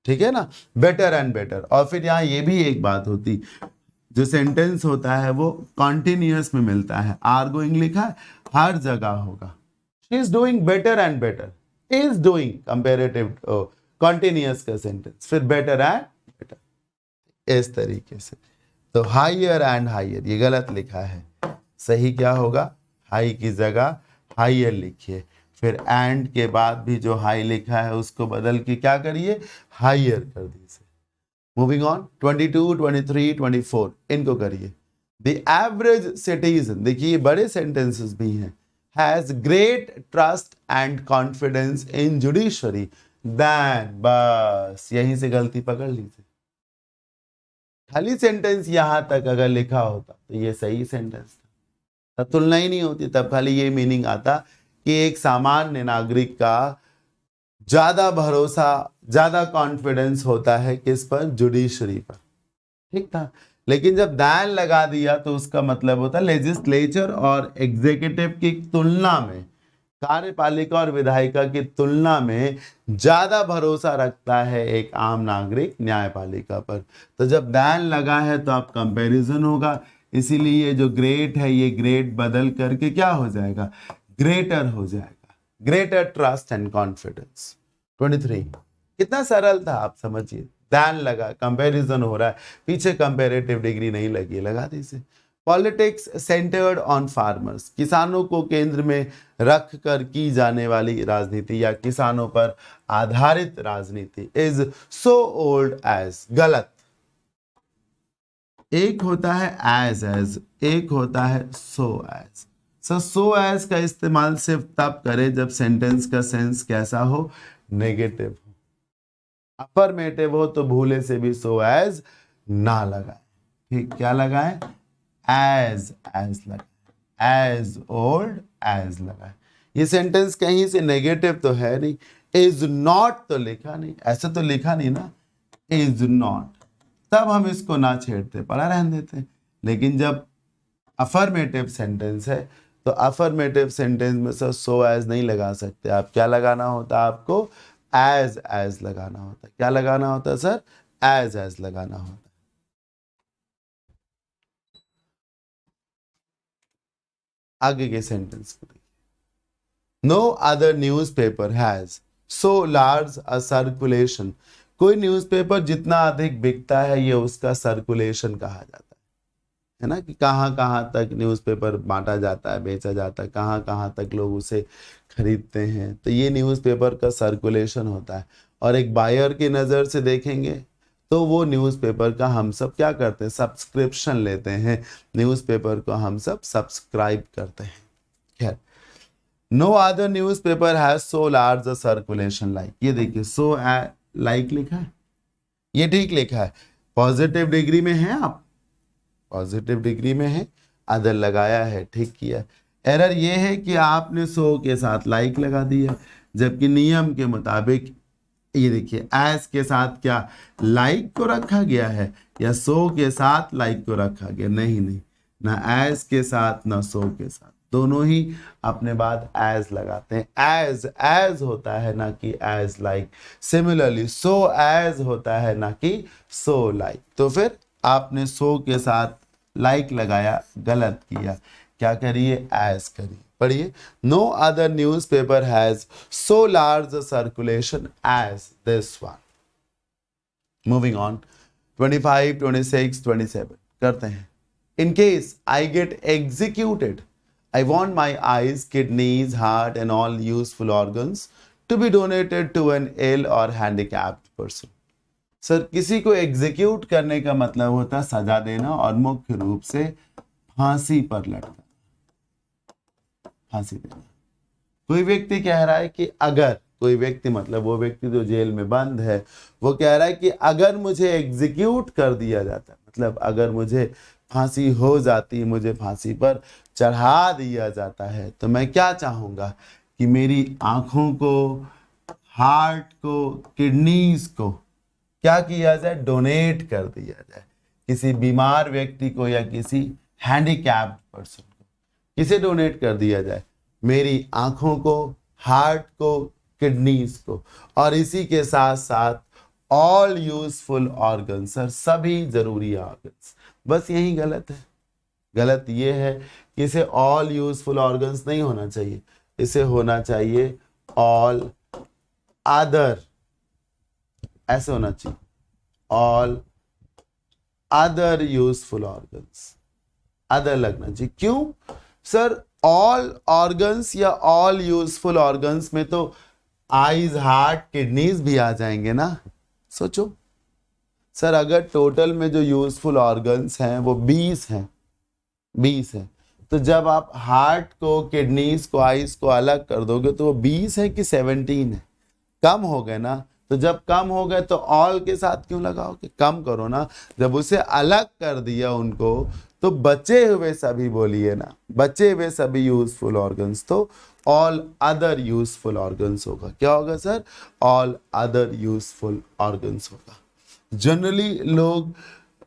ठीक है ना। Better and better. और फिर यहाँ ये भी एक बात होती, जो सेंटेंस होता है वो कॉन्टिन्यूअस में मिलता है। आर गोइंग लिखा है, हर जगह होगा। She is doing better and better, is doing comparative continuous का सेंटेंस, फिर बेटर एंड बेटर, इस तरीके से। तो हायर एंड हायर ये गलत लिखा है, सही क्या होगा? हाई की जगह हायर लिखिए, फिर एंड के बाद भी जो हाई लिखा है उसको बदल के क्या करिए? हायर कर दीजिए। मूविंग ऑन, 22, 23, 24 इनको करिए। द एवरेज सिटीजन, देखिए ये बड़े सेंटेंसेस भी हैं, has great trust and confidence in judiciary then, बस यहीं से गलती पकड़ लीजिए। खाली सेंटेंस यहां तक अगर लिखा होता तो ये सही सेंटेंस था, तब तुलना ही नहीं होती, तब खाली ये मीनिंग आता कि एक सामान्य नागरिक का ज्यादा भरोसा, ज्यादा कॉन्फिडेंस होता है किस पर, जुडिशरी पर, ठीक था। लेकिन जब दैन लगा दिया तो उसका मतलब होता है लेजिस्लेचर और एग्जीक्यूटिव की तुलना में, कार्यपालिका और विधायिका की तुलना में ज्यादा भरोसा रखता है एक आम नागरिक न्यायपालिका पर। तो जब दैन लगा है तो आप कंपैरिजन होगा, इसीलिए ये जो ग्रेट है ये ग्रेट बदल करके क्या हो जाएगा, ग्रेटर हो जाएगा, ग्रेटर ट्रस्ट एंड कॉन्फिडेंस। 23 कितना सरल था आप समझिए, दैन लगा, कंपैरिजन हो रहा है, पीछे कंपैरेटिव डिग्री नहीं लगी, लगा दीजिए। पॉलिटिक्स सेंटर्ड ऑन फार्मर्स, किसानों को केंद्र में रख कर की जाने वाली राजनीति या किसानों पर आधारित राजनीति इज सो ओल्ड एज, गलत। एक होता है एज, एक होता है सो एज। सो एज का इस्तेमाल सिर्फ तब करें जब सेंटेंस का सेंस कैसा हो, नेगेटिव हो। अफर्मेटिव हो तो भूले से भी सो एज ना लगाए, ठीक, क्या लगाए, एज लगाए, एज ओल्ड एज लगाए। ये सेंटेंस कहीं से नेगेटिव तो है नहीं, इज नॉट तो लिखा नहीं, ऐसा तो लिखा नहीं ना, इज नॉट, तब हम इसको ना छेड़ते, पढ़ा रहने देते। लेकिन जब अफर्मेटिव सेंटेंस है तो अफर्मेटिव सेंटेंस में सो एज नहीं लगा सकते आप, क्या लगाना होता है आपको, एज लगाना होता है। क्या लगाना होता है सर, एज लगाना होता है। आगे के सेंटेंस को देखिए, no other newspaper has so large a circulation, कोई न्यूज़पेपर जितना अधिक बिकता है ये उसका सर्कुलेशन कहा जाता है ना, कि कहाँ कहाँ तक न्यूज़पेपर बांटा जाता है, बेचा जाता है, कहाँ कहाँ तक लोग उसे खरीदते हैं, तो ये न्यूज़पेपर का सर्कुलेशन होता है। और एक बायर की नज़र से देखेंगे तो वो न्यूज़पेपर का हम सब क्या करते हैं, सब्सक्रिप्शन लेते हैं, न्यूज़पेपर को हम सब सब्सक्राइब करते हैं। खैर, no other newspaper has so large a circulation like, ये देखिए सो लाइक लिखा है, ये ठीक लिखा है, पॉजिटिव डिग्री में है, आप पॉजिटिव डिग्री में है, अदर लगाया है, ठीक किया। एरर ये है कि आपने सो के साथ लाइक लगा दिया, जबकि नियम के मुताबिक ये देखिए एज के साथ क्या लाइक को रखा गया है या सो के साथ लाइक को रखा गया, नहीं नहीं, ना एज के साथ ना सो के साथ, दोनों ही अपने बाद एज लगाते हैं। एज होता है ना कि as like, similarly so as होता है ना कि सो लाइक। तो फिर आपने सो के साथ लाइक लगाया, गलत किया, क्या करिए, एज करिए। पढ़िए, no other newspaper has so large circulation as this one. Moving on, 25, 26, 27 करते हैं। In case I get executed, I want my eyes, kidneys, heart and all useful organs to be donated to an ill or handicapped person. Sir, किसी को execute करने का मतलब होता है सजा देना और मुख्य रूप से फांसी पर लटकाना, फांसी देना। कोई व्यक्ति कह रहा है कि अगर, कोई व्यक्ति मतलब वो व्यक्ति जो जेल में बंद है, वो कह रहा है कि अगर मुझे एग्जीक्यूट कर दिया जाता, मतलब अगर मुझे फांसी हो जाती, मुझे फांसी पर चढ़ा दिया जाता है, तो मैं क्या चाहूँगा कि मेरी आँखों को, हार्ट को, किडनीज को क्या किया जाए, डोनेट कर दिया जाए किसी बीमार व्यक्ति को या किसी हैंडीकैप्ड पर्सन को। किसे डोनेट कर दिया जाए, मेरी आँखों को, हार्ट को, किडनीज को, और इसी के साथ साथ ऑल यूजफुल ऑर्गन, सर सभी जरूरी ऑर्गन्स। बस यही गलत है, गलत ये है कि इसे ऑल यूजफुल ऑर्गन्स नहीं होना चाहिए, इसे होना चाहिए ऑल अदर, ऐसे होना चाहिए, all other useful organs, other लगना चाहिए। क्यों सर, ऑल ऑर्गन्स या ऑल यूजफुल ऑर्गन्स में तो आईज, हार्ट, किडनीज भी आ जाएंगे ना। सोचो सर, अगर टोटल में जो यूजफुल ऑर्गन्स हैं वो 20 हैं, 20 है। तो जब आप हार्ट को, किडनीज को, आइज को अलग कर दोगे तो वो 20 है कि 17 है? कम हो गए ना। तो जब कम हो गए तो ऑल के साथ क्यों लगाओगे? कम करो ना। जब उसे अलग कर दिया उनको, तो बचे हुए सभी, बोलिए ना, बचे हुए सभी यूजफुल ऑर्गन्स, तो ऑल अदर यूजफुल ऑर्गन्स होगा। क्या होगा sir? All other useful organs होगा। जनरली लोग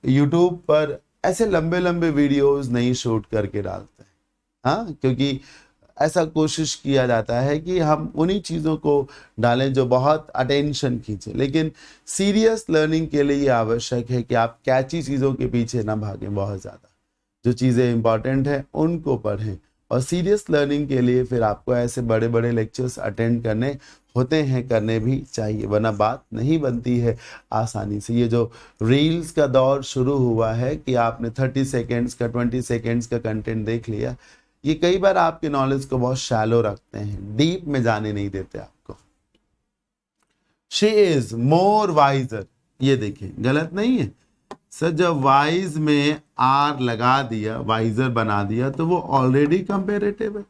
यूट्यूब पर ऐसे लंबे लंबे वीडियोस नहीं शूट करके डालते हैं, हाँ, क्योंकि ऐसा कोशिश किया जाता है कि हम उन्हीं चीज़ों को डालें जो बहुत अटेंशन खींचे। लेकिन सीरियस लर्निंग के लिए ये आवश्यक है कि आप कैची चीज़ों के पीछे ना भागें बहुत ज़्यादा। जो चीज़ें इंपॉर्टेंट हैं उनको पढ़ें। और सीरियस लर्निंग के लिए फिर आपको ऐसे बड़े बड़े लेक्चर्स अटेंड करने होते हैं, करने भी चाहिए, वरना बात नहीं बनती है आसानी से। ये जो रील्स का दौर शुरू हुआ है कि आपने 30 सेकेंड्स का, 20 सेकेंड्स का कंटेंट देख लिया, ये कई बार आपके नॉलेज को बहुत शैलो रखते हैं, डीप में जाने नहीं देते आपको। शी इज मोर वाइजर, ये देखिए गलत नहीं है सर। जब वाइज में आर लगा दिया, वाइजर बना दिया, तो वो ऑलरेडी कंपेरेटिव है,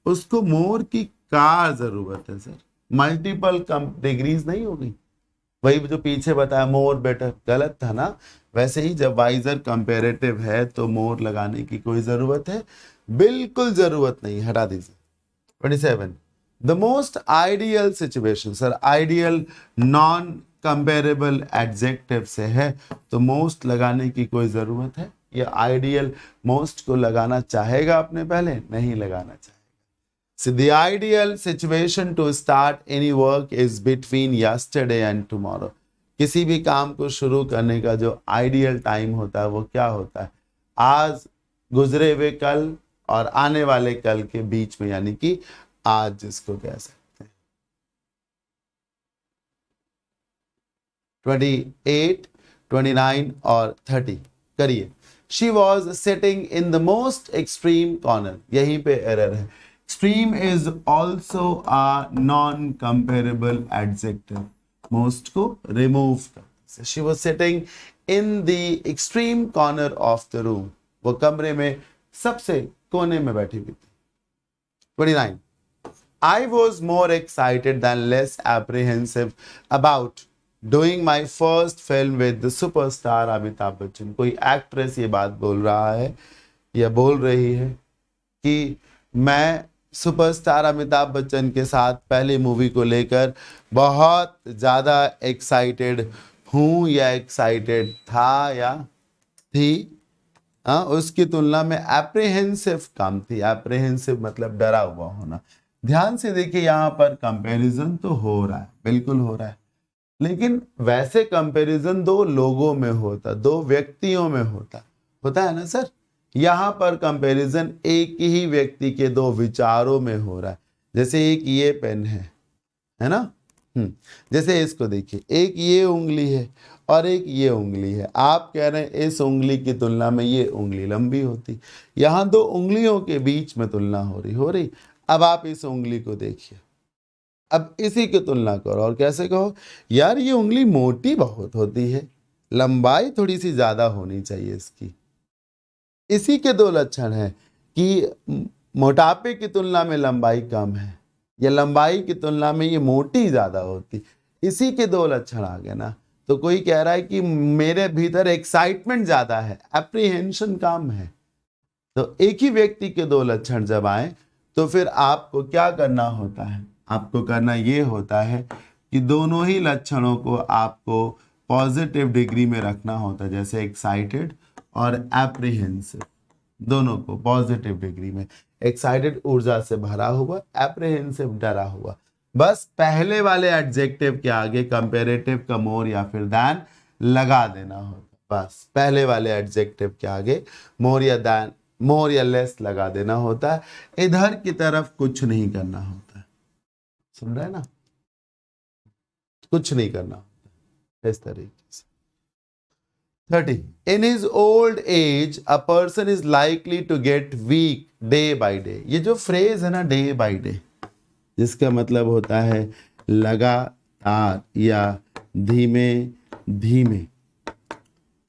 उसको मोर की क्या जरूरत है सर? मल्टीपल डिग्रीज नहीं होगी? वही जो पीछे बताया मोर बेटर, गलत था ना? वैसे ही जब वाइजर कंपेरेटिव है तो मोर लगाने की कोई जरूरत है? बिल्कुल जरूरत नहीं, हटा दीजिए। 27, the most ideal situation, sir ideal non comparable adjective से है, तो मोस्ट लगाने की कोई जरूरत है? या आइडियल मोस्ट को लगाना चाहेगा अपने पहले? नहीं लगाना चाहेगा। So the ideal situation to start any work is between yesterday and tomorrow. किसी भी काम को शुरू करने का जो आइडियल टाइम होता है वो क्या होता है? आज गुजरे हुए कल और आने वाले कल के बीच में, यानी कि आज जिसको कह सकते हैं। 28, 29 और 30 करिए। She was sitting in the most extreme corner, यहीं पे एरर है। Extreme is also a non-comparable adjective. Most को remove कर। She was sitting in the extreme corner of the room. वो कमरे में सबसे कोने में बैठी हुई थी। 29. I was more excited than less apprehensive about doing my first film with the superstar Amitabh Bachchan. कोई एक्ट्रेस ये बात बोल रहा है या बोल रही है कि मैं सुपरस्टार अमिताभ बच्चन के साथ पहली मूवी को लेकर बहुत ज़्यादा एक्साइटेड हूँ, या एक्साइटेड था या थी। हाँ, उसकी तुलना में एप्रीहेंसिव कम थी। एप्रीहेंसिव मतलब डरा हुआ होना। ध्यान से देखिए, यहाँ पर कंपैरिजन तो हो रहा है, बिल्कुल हो रहा है, लेकिन वैसे कंपैरिजन दो लोगों में होता, दो व्यक्तियों में होता है ना सर। यहाँ पर कंपैरिजन एक ही व्यक्ति के दो विचारों में हो रहा है। जैसे एक ये पेन है ना, जैसे इसको देखिए, एक ये उंगली है और एक ये उंगली है। आप कह रहे हैं इस उंगली की तुलना में ये उंगली लंबी होती। यहाँ दो उंगलियों के बीच में तुलना हो रही। अब आप इस उंगली को देखिए, अब इसी की तुलना करो और कैसे कहो, यार ये उंगली मोटी बहुत होती है, लंबाई थोड़ी सी ज्यादा होनी चाहिए इसकी। इसी के दो लक्षण हैं कि मोटापे की तुलना में लंबाई कम है, या लंबाई की तुलना में ये मोटी ज्यादा होती। इसी के दो लक्षण आ गए ना। तो कोई कह रहा है कि मेरे भीतर एक्साइटमेंट ज्यादा है, एप्रीहेंशन कम है। तो एक ही व्यक्ति के दो लक्षण जब आए तो फिर आपको क्या करना होता है? आपको करना ये होता है कि दोनों ही लक्षणों को आपको पॉजिटिव डिग्री में रखना होता है। जैसे एक्साइटेड और एप्रीहेंसिव, दोनों को पॉजिटिव डिग्री में। एक्साइटेड ऊर्जा से भरा हुआ, एप्रीहेंसिव डरा हुआ। बस पहले वाले एडजेक्टिव के आगे कंपैरेटिव का मोर या फिर दैन लगा देना होता। बस पहले वाले एडजेक्टिव के आगे मोर या दैन, मोर या लेस लगा देना होता है। इधर की तरफ कुछ नहीं करना होता है। सुन रहे हैं ना? कुछ नहीं करना होता इस तरीके से। 30. In his old age, a person is likely to get weak day by day. ये जो फ्रेज है ना, डे बाई डे, जिसका मतलब होता है लगातार या धीमे धीमे,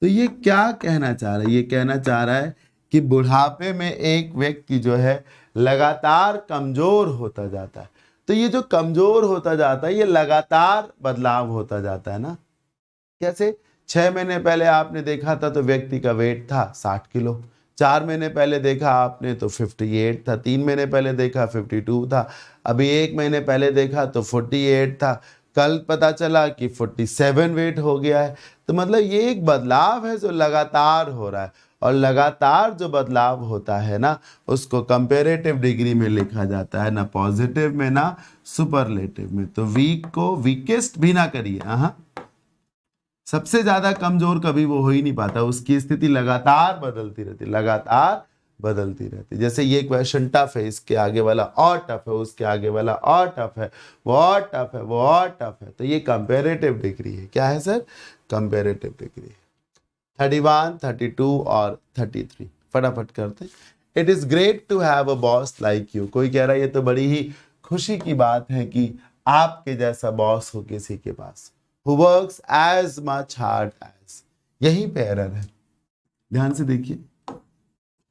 तो ये क्या कहना चाह रहा है? ये कहना चाह रहा है कि बुढ़ापे में एक व्यक्ति जो है लगातार कमजोर होता जाता है। तो ये जो कमजोर होता जाता है ये लगातार बदलाव होता जाता है ना। कैसे? 6 महीने पहले आपने देखा था तो व्यक्ति का वेट था 60 किलो, 4 महीने पहले देखा आपने तो 58 था, 3 महीने पहले देखा 52 था, अभी 1 महीने पहले देखा तो 48 था, कल पता चला कि 47 वेट हो गया है। तो मतलब ये एक बदलाव है जो लगातार हो रहा है, और लगातार जो बदलाव होता है ना उसको कंपेरेटिव डिग्री में लिखा जाता है, ना पॉजिटिव में ना सुपरलेटिव में। तो वीक को वीकेस्ट भी ना करिए। हाँ, सबसे ज्यादा कमजोर कभी वो हो ही नहीं पाता, उसकी स्थिति लगातार बदलती रहती, लगातार बदलती रहती। जैसे ये क्वेश्चन टफ है, इसके आगे वाला और टफ है, उसके आगे वाला और टफ है, वो और टफ है, वो और टफ है। तो ये कंपेरेटिव डिग्री है। क्या है सर? Comparative degree. 31, 32 और 33 फटाफट करते हैं। It is great to have a boss like you. कोई कह रहा है ये तो बड़ी ही खुशी की बात है कि आपके जैसा बॉस हो किसी के पास। Who works as much hard as, यहीं पे एरर है। ध्यान से देखिए,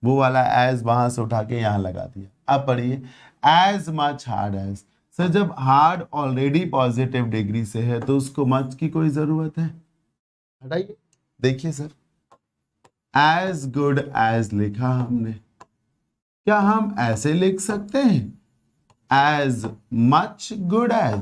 वो वाला as वहां से उठा के यहां लगा दिया। अब पढ़िए as much hard as। Sir जब हार्ड ऑलरेडी पॉजिटिव डिग्री से है तो उसको मच की कोई जरूरत है? हटाइए, देखिए सर, as good as लिखा हमने, क्या हम ऐसे लिख सकते हैं as much good as?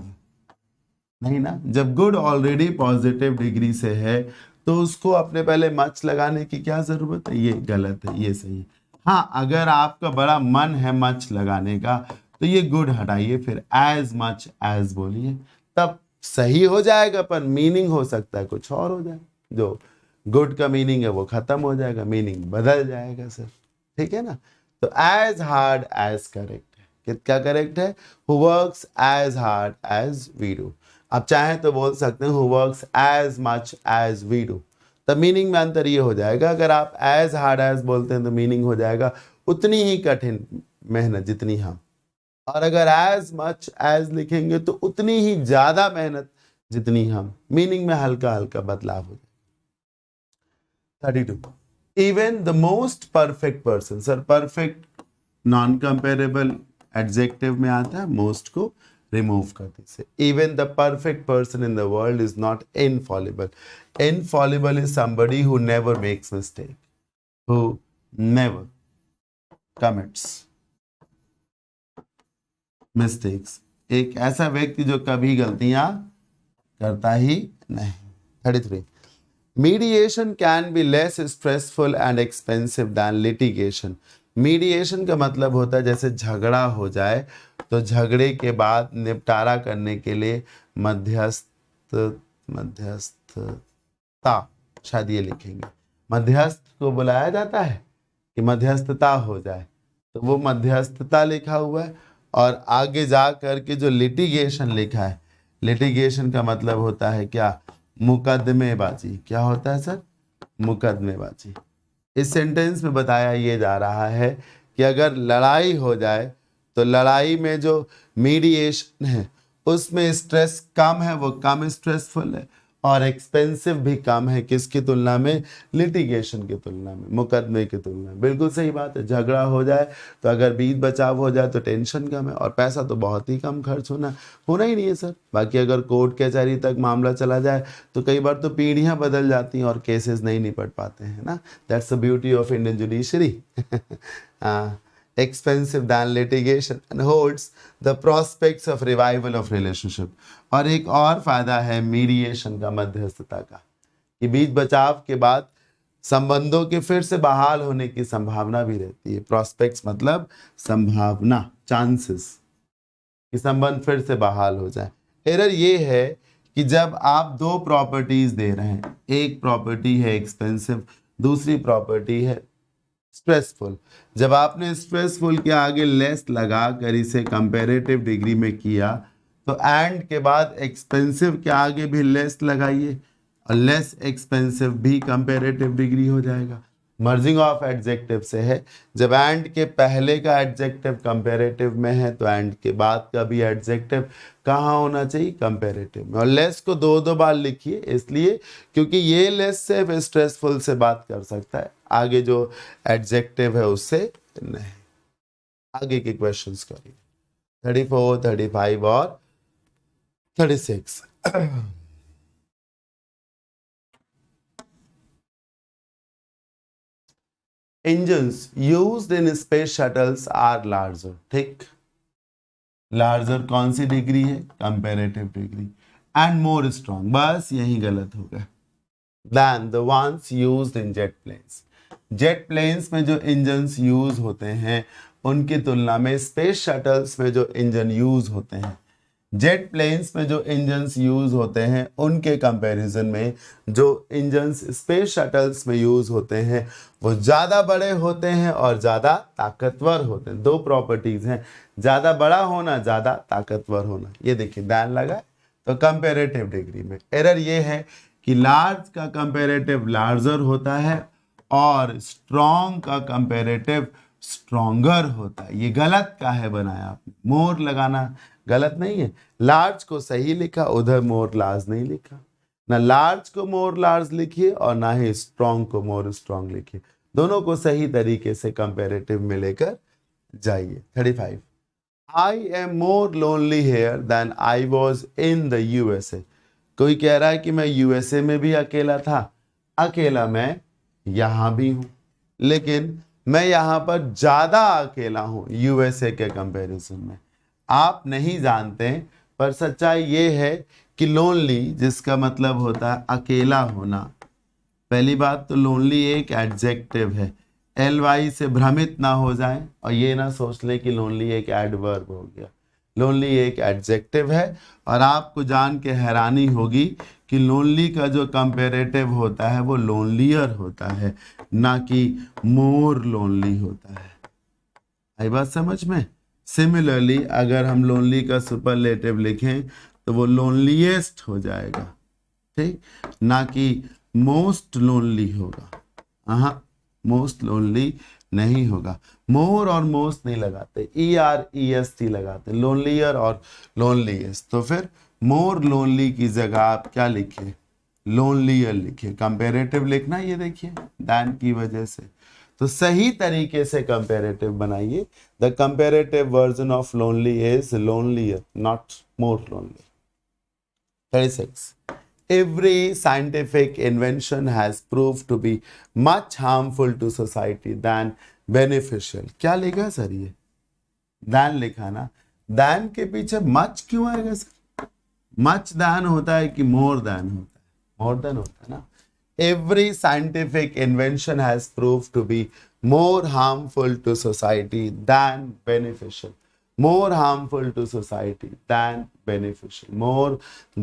नहीं ना। जब गुड ऑलरेडी पॉजिटिव डिग्री से है तो उसको अपने पहले मच लगाने की क्या जरूरत है? ये गलत है, ये सही है। हाँ, अगर आपका बड़ा मन है मच लगाने का तो ये गुड हटाइए, फिर एज मच एज बोलिए, तब सही हो जाएगा। पर मीनिंग हो सकता है कुछ और हो जाए, जो गुड का मीनिंग है वो खत्म हो जाएगा, मीनिंग बदल जाएगा सर। ठीक है ना? तो एज हार्ड एज करेक्ट है। क्या करेक्ट है? Who works as hard as we do. आप चाहें तो बोल सकते हैं who works as much as we do. तब मीनिंग में अंतर ये हो जाएगा, अगर आप एज हार्ड एज बोलते हैं तो मीनिंग हो जाएगा उतनी ही कठिन मेहनत जितनी हम, और अगर एज मच एज लिखेंगे तो उतनी ही ज्यादा मेहनत जितनी हम। मीनिंग में हल्का हल्का बदलाव हो जाएगा। 32, even the most perfect person. Sir perfect non comparable adjective में आता है, मोस्ट को रिमूव कर दीजिए। Even the perfect person in the world is not Infallible. Infallible is somebody who never makes mistake, who never commits mistakes। एक ऐसा व्यक्ति जो कभी गलतियां करता ही नहीं। 33, mediation can be less stressful and expensive than litigation. Mediation का मतलब होता है जैसे झगड़ा हो जाए तो झगड़े के बाद निपटारा करने के लिए मध्यस्थता, शायद ये लिखेंगे, मध्यस्थ को बुलाया जाता है कि मध्यस्थता हो जाए, तो वो मध्यस्थता लिखा हुआ है। और आगे जा करके जो लिटिगेशन लिखा है, लिटिगेशन का मतलब होता है क्या? मुकदमेबाजी। क्या होता है सर? मुकदमेबाजी। इस सेंटेंस में बताया ये जा रहा है कि अगर लड़ाई हो जाए तो लड़ाई में जो मीडिएशन है उसमें स्ट्रेस कम है, वो कम स्ट्रेसफुल है, और एक्सपेंसिव भी कम है। किसकी तुलना में? लिटिगेशन की तुलना में, मुकदमे की तुलना में। बिल्कुल सही बात है। झगड़ा हो जाए तो अगर बीच बचाव हो जाए तो टेंशन कम है, और पैसा तो बहुत ही कम खर्च होना ही नहीं है सर। बाकी अगर कोर्ट कचहरी तक मामला चला जाए तो कई बार तो पीढ़ियां बदल जाती हैं और केसेस नहीं निपट पाते हैं ना। That's the beauty of Indian judiciary. expensive than litigation and holds the prospects of revival of relationship। और एक और फायदा है मीडिएशन का, मध्यस्थता का, कि बीच बचाव के बाद संबंधों के फिर से बहाल होने की संभावना भी रहती है। प्रोस्पेक्ट्स मतलब संभावना, चांसेस कि संबंध फिर से बहाल हो जाए। एरर ये है कि जब आप दो प्रॉपर्टीज दे रहे हैं, एक प्रॉपर्टी है एक्सपेंसिव, दूसरी प्रॉपर्टी है स्ट्रेसफुल, जब आपने स्ट्रेसफुल के आगे लेस लगा कर इसे कंपैरेटिव डिग्री में किया तो एंड के बाद एक्सपेंसिव के आगे भी लेस लगाइए, और लेस एक्सपेंसिव भी कंपैरेटिव डिग्री हो जाएगा। मर्जिंग ऑफ एडजेक्टिव से है, जब एंड के पहले का एडजेक्टिव कंपैरेटिव में है तो एंड के बाद का भी एडजेक्टिव कहाँ होना चाहिए? कंपैरेटिव में। और लेस को दो बार लिखिए, इसलिए क्योंकि ये लेस सिर्फ स्ट्रेसफुल से बात कर सकता है, आगे जो एडजेक्टिव है उससे नहीं। आगे के क्वेश्चंस करिए 34, 35 और 36। Engines used in space shuttles are larger. ठीक, लार्जर कौन सी डिग्री है? Comparative degree. And more strong, बस यही गलत होगा। Then the ones used in jet planes. Jet planes में जो इंजन्स यूज होते हैं उनकी तुलना में स्पेस शटल्स में जो इंजन यूज होते हैं, जेट प्लेन्स में जो इंजन्स यूज होते हैं उनके कंपैरिजन में जो इंजन्स स्पेस शटल्स में यूज होते हैं वो ज़्यादा बड़े होते हैं और ज़्यादा ताकतवर होते हैं। दो प्रॉपर्टीज हैं, ज़्यादा बड़ा होना, ज़्यादा ताकतवर होना। ये देखिए दैन लगा तो कंपैरेटिव डिग्री में एरर ये है कि लार्ज का कंपैरेटिव लार्जर होता है और स्ट्रॉन्ग का कंपैरेटिव स्ट्रॉन्गर होता है। ये गलत का है बनाया आपने, मोर लगाना गलत नहीं है। लार्ज को सही लिखा, उधर मोर लार्ज नहीं लिखा। ना लार्ज को मोर लार्ज लिखिए और ना ही स्ट्रॉन्ग को मोर स्ट्रॉन्ग लिखिए, दोनों को सही तरीके से कंपैरेटिव में लेकर जाइए। 35, I am more lonely here than I was in the USA. कोई कह रहा है कि मैं यूएसए में भी अकेला था, अकेला मैं यहां भी हूं, लेकिन मैं यहां पर ज्यादा अकेला हूं यूएसए के कंपैरिजन में। आप नहीं जानते पर सच्चाई ये है कि लोनली जिसका मतलब होता है अकेला होना, पहली बात तो लोनली एक एडजेक्टिव है, एलवाई से भ्रमित ना हो जाए और ये ना सोच लें कि लोनली एक एडवर्ब हो गया। लोनली एक एडजेक्टिव है और आपको जान के हैरानी होगी कि लोनली का जो कंपैरेटिव होता है वो लोनलियर होता है, ना कि मोर लोनली होता है। आई बात समझ में? सिमिलरली अगर हम लोनली का सुपरलेटिव लिखें तो वो लोनलीएस्ट हो जाएगा, ठीक, ना कि मोस्ट लोनली होगा। हाँ, मोस्ट लोनली नहीं होगा। मोर और मोस्ट नहीं लगाते, EREST लगाते, लोनलियर और लोनलीएस्ट। तो फिर मोर लोनली की जगह आप क्या लिखिए? लोनलियर लिखिए। कंपैरेटिव लिखना, ये देखिए दैन की वजह से, तो सही तरीके से कंपैरेटिव बनाइए। The comparative version of lonely is lonelier, not more lonely. 36, every scientific invention has proved to be much harmful to society than beneficial। क्या लिखा सर? ये than लिखा ना, than के पीछे much क्यों आएगा सर? much than होता है कि more than होता है? more than होता है ना। every scientific invention has proved to be more harmful to society than beneficial। more harmful to society than beneficial, more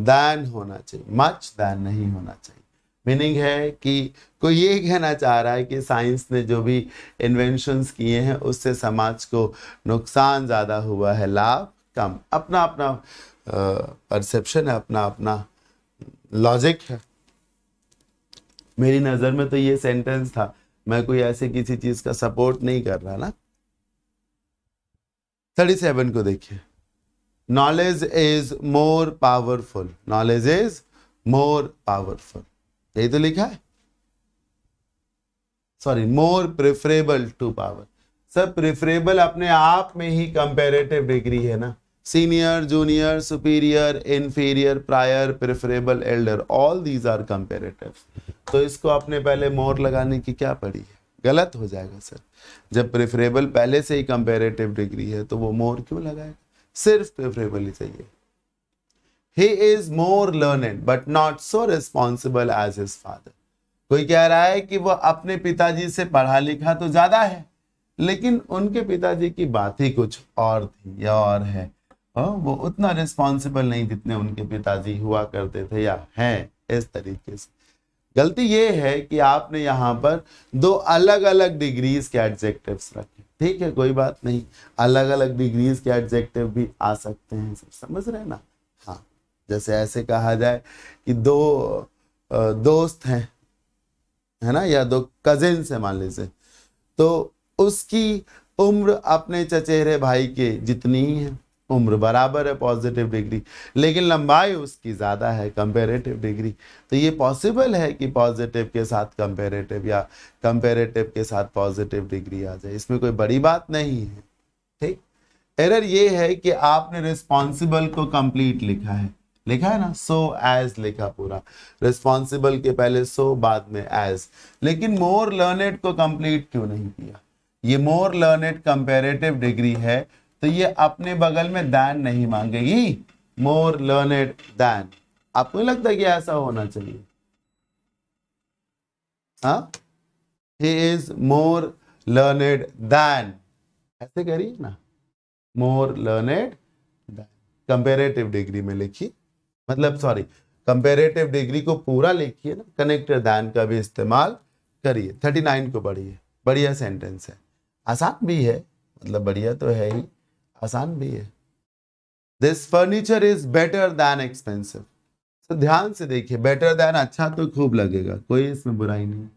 than होना चाहिए, much than नहीं होना चाहिए। मीनिंग है कि कोई ये कहना चाह रहा है कि साइंस ने जो भी इन्वेंशंस किए हैं उससे समाज को नुकसान ज़्यादा हुआ है, लाभ कम। अपना अपना परसेप्शन है, अपना अपना लॉजिक है। मेरी नज़र में तो ये सेंटेंस था, मैं कोई ऐसे किसी चीज़ का सपोर्ट नहीं कर रहा ना। 37 को देखिए, knowledge is more powerful, knowledge is more powerful, यही तो लिखा है। Sorry, more preferable to power. Sir preferable अपने आप में ही कंपैरेटिव डिग्री है ना, senior, junior, superior, inferior, prior, preferable, elder, all these are comparative. तो इसको आपने पहले मोर लगाने की क्या पड़ी है? गलत हो जाएगा सर। जब प्रेफरेबल पहले से ही कंपैरेटिव डिग्री है तो वो मोर क्यों लगाएगा? सिर्फ प्रेफरेबल ही चाहिए। He is more learned but not so responsible as his father। कोई कह रहा है कि वो अपने पिताजी से पढ़ा लिखा तो ज्यादा है, लेकिन उनके पिताजी की बात ही कुछ और थी या और है। वो उतना रिस्पॉन्सिबल नहीं जितने उनके पिताजी हुआ करते थे या हैं, इस तरीके से। गलती ये है कि आपने यहाँ पर दो अलग अलग डिग्रीज के एडजेक्टिव्स रखे। ठीक है, कोई बात नहीं, अलग अलग डिग्रीज के एडजेक्टिव भी आ सकते हैं, समझ रहे हैं ना। हाँ, जैसे ऐसे कहा जाए कि दो दोस्त हैं, है ना, या दो कजिन्स हैं मान लीजिए, तो उसकी उम्र अपने चचेरे भाई के जितनी ही है उम्र बराबर है पॉजिटिव डिग्री, लेकिन लंबाई उसकी ज़्यादा है कंपेरेटिव डिग्री। तो ये पॉसिबल है कि पॉजिटिव के साथ कंपेरेटिव या कंपेरेटिव के साथ पॉजिटिव डिग्री आ जाए, इसमें कोई बड़ी बात नहीं है। ठीक, एरर ये है कि आपने रिस्पॉन्सिबल को कंप्लीट लिखा है ना, सो एज लिखा पूरा, रिस्पॉन्सिबल के पहले सो बाद में एज, लेकिन मोर लर्नेड को कंप्लीट क्यों नहीं किया? ये मोर लर्नेड कंपेरेटिव डिग्री है, तो ये अपने बगल में दैन नहीं मांगेगी, मोर लर्नेड दैन। आपको नहीं लगता कि ऐसा होना चाहिए? हाँ, he is more learned than, ऐसे करिए ना, more learned than. Comparative degree में लिखिए, मतलब सॉरी, कंपेरेटिव डिग्री को पूरा लिखिए ना, कनेक्टेड दैन का भी इस्तेमाल करिए। 39 को पढ़िए, बढ़िया सेंटेंस है, आसान भी है, मतलब बढ़िया तो है ही, आसान भी है। This furniture is better than expensive. तो ध्यान से देखिए, बेटर दैन अच्छा तो खूब लगेगा, कोई इसमें बुराई नहीं,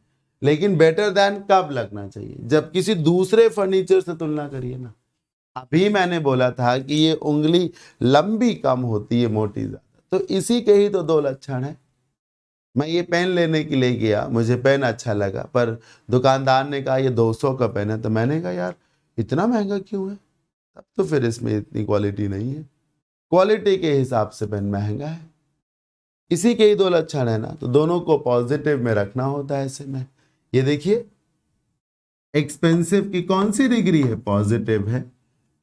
लेकिन बेटर दैन कब लगना चाहिए? जब किसी दूसरे फर्नीचर से तुलना करिए ना। अभी मैंने बोला था कि ये उंगली लंबी कम होती है, मोटी ज्यादा, तो इसी के ही तो दो लक्षण है। मैं ये पेन लेने के लिए गया, मुझे पेन अच्छा लगा, पर दुकानदार ने कहा ये 200 का पेन है, तो मैंने कहा यार इतना महंगा क्यों है? तब तो फिर इसमें इतनी क्वालिटी नहीं है, क्वालिटी के हिसाब से पेन महंगा है। इसी के ही दो लक्षण है ना, तो दोनों को पॉजिटिव में रखना होता है ऐसे में। ये देखिए, एक्सपेंसिव की कौन सी डिग्री है? पॉजिटिव है,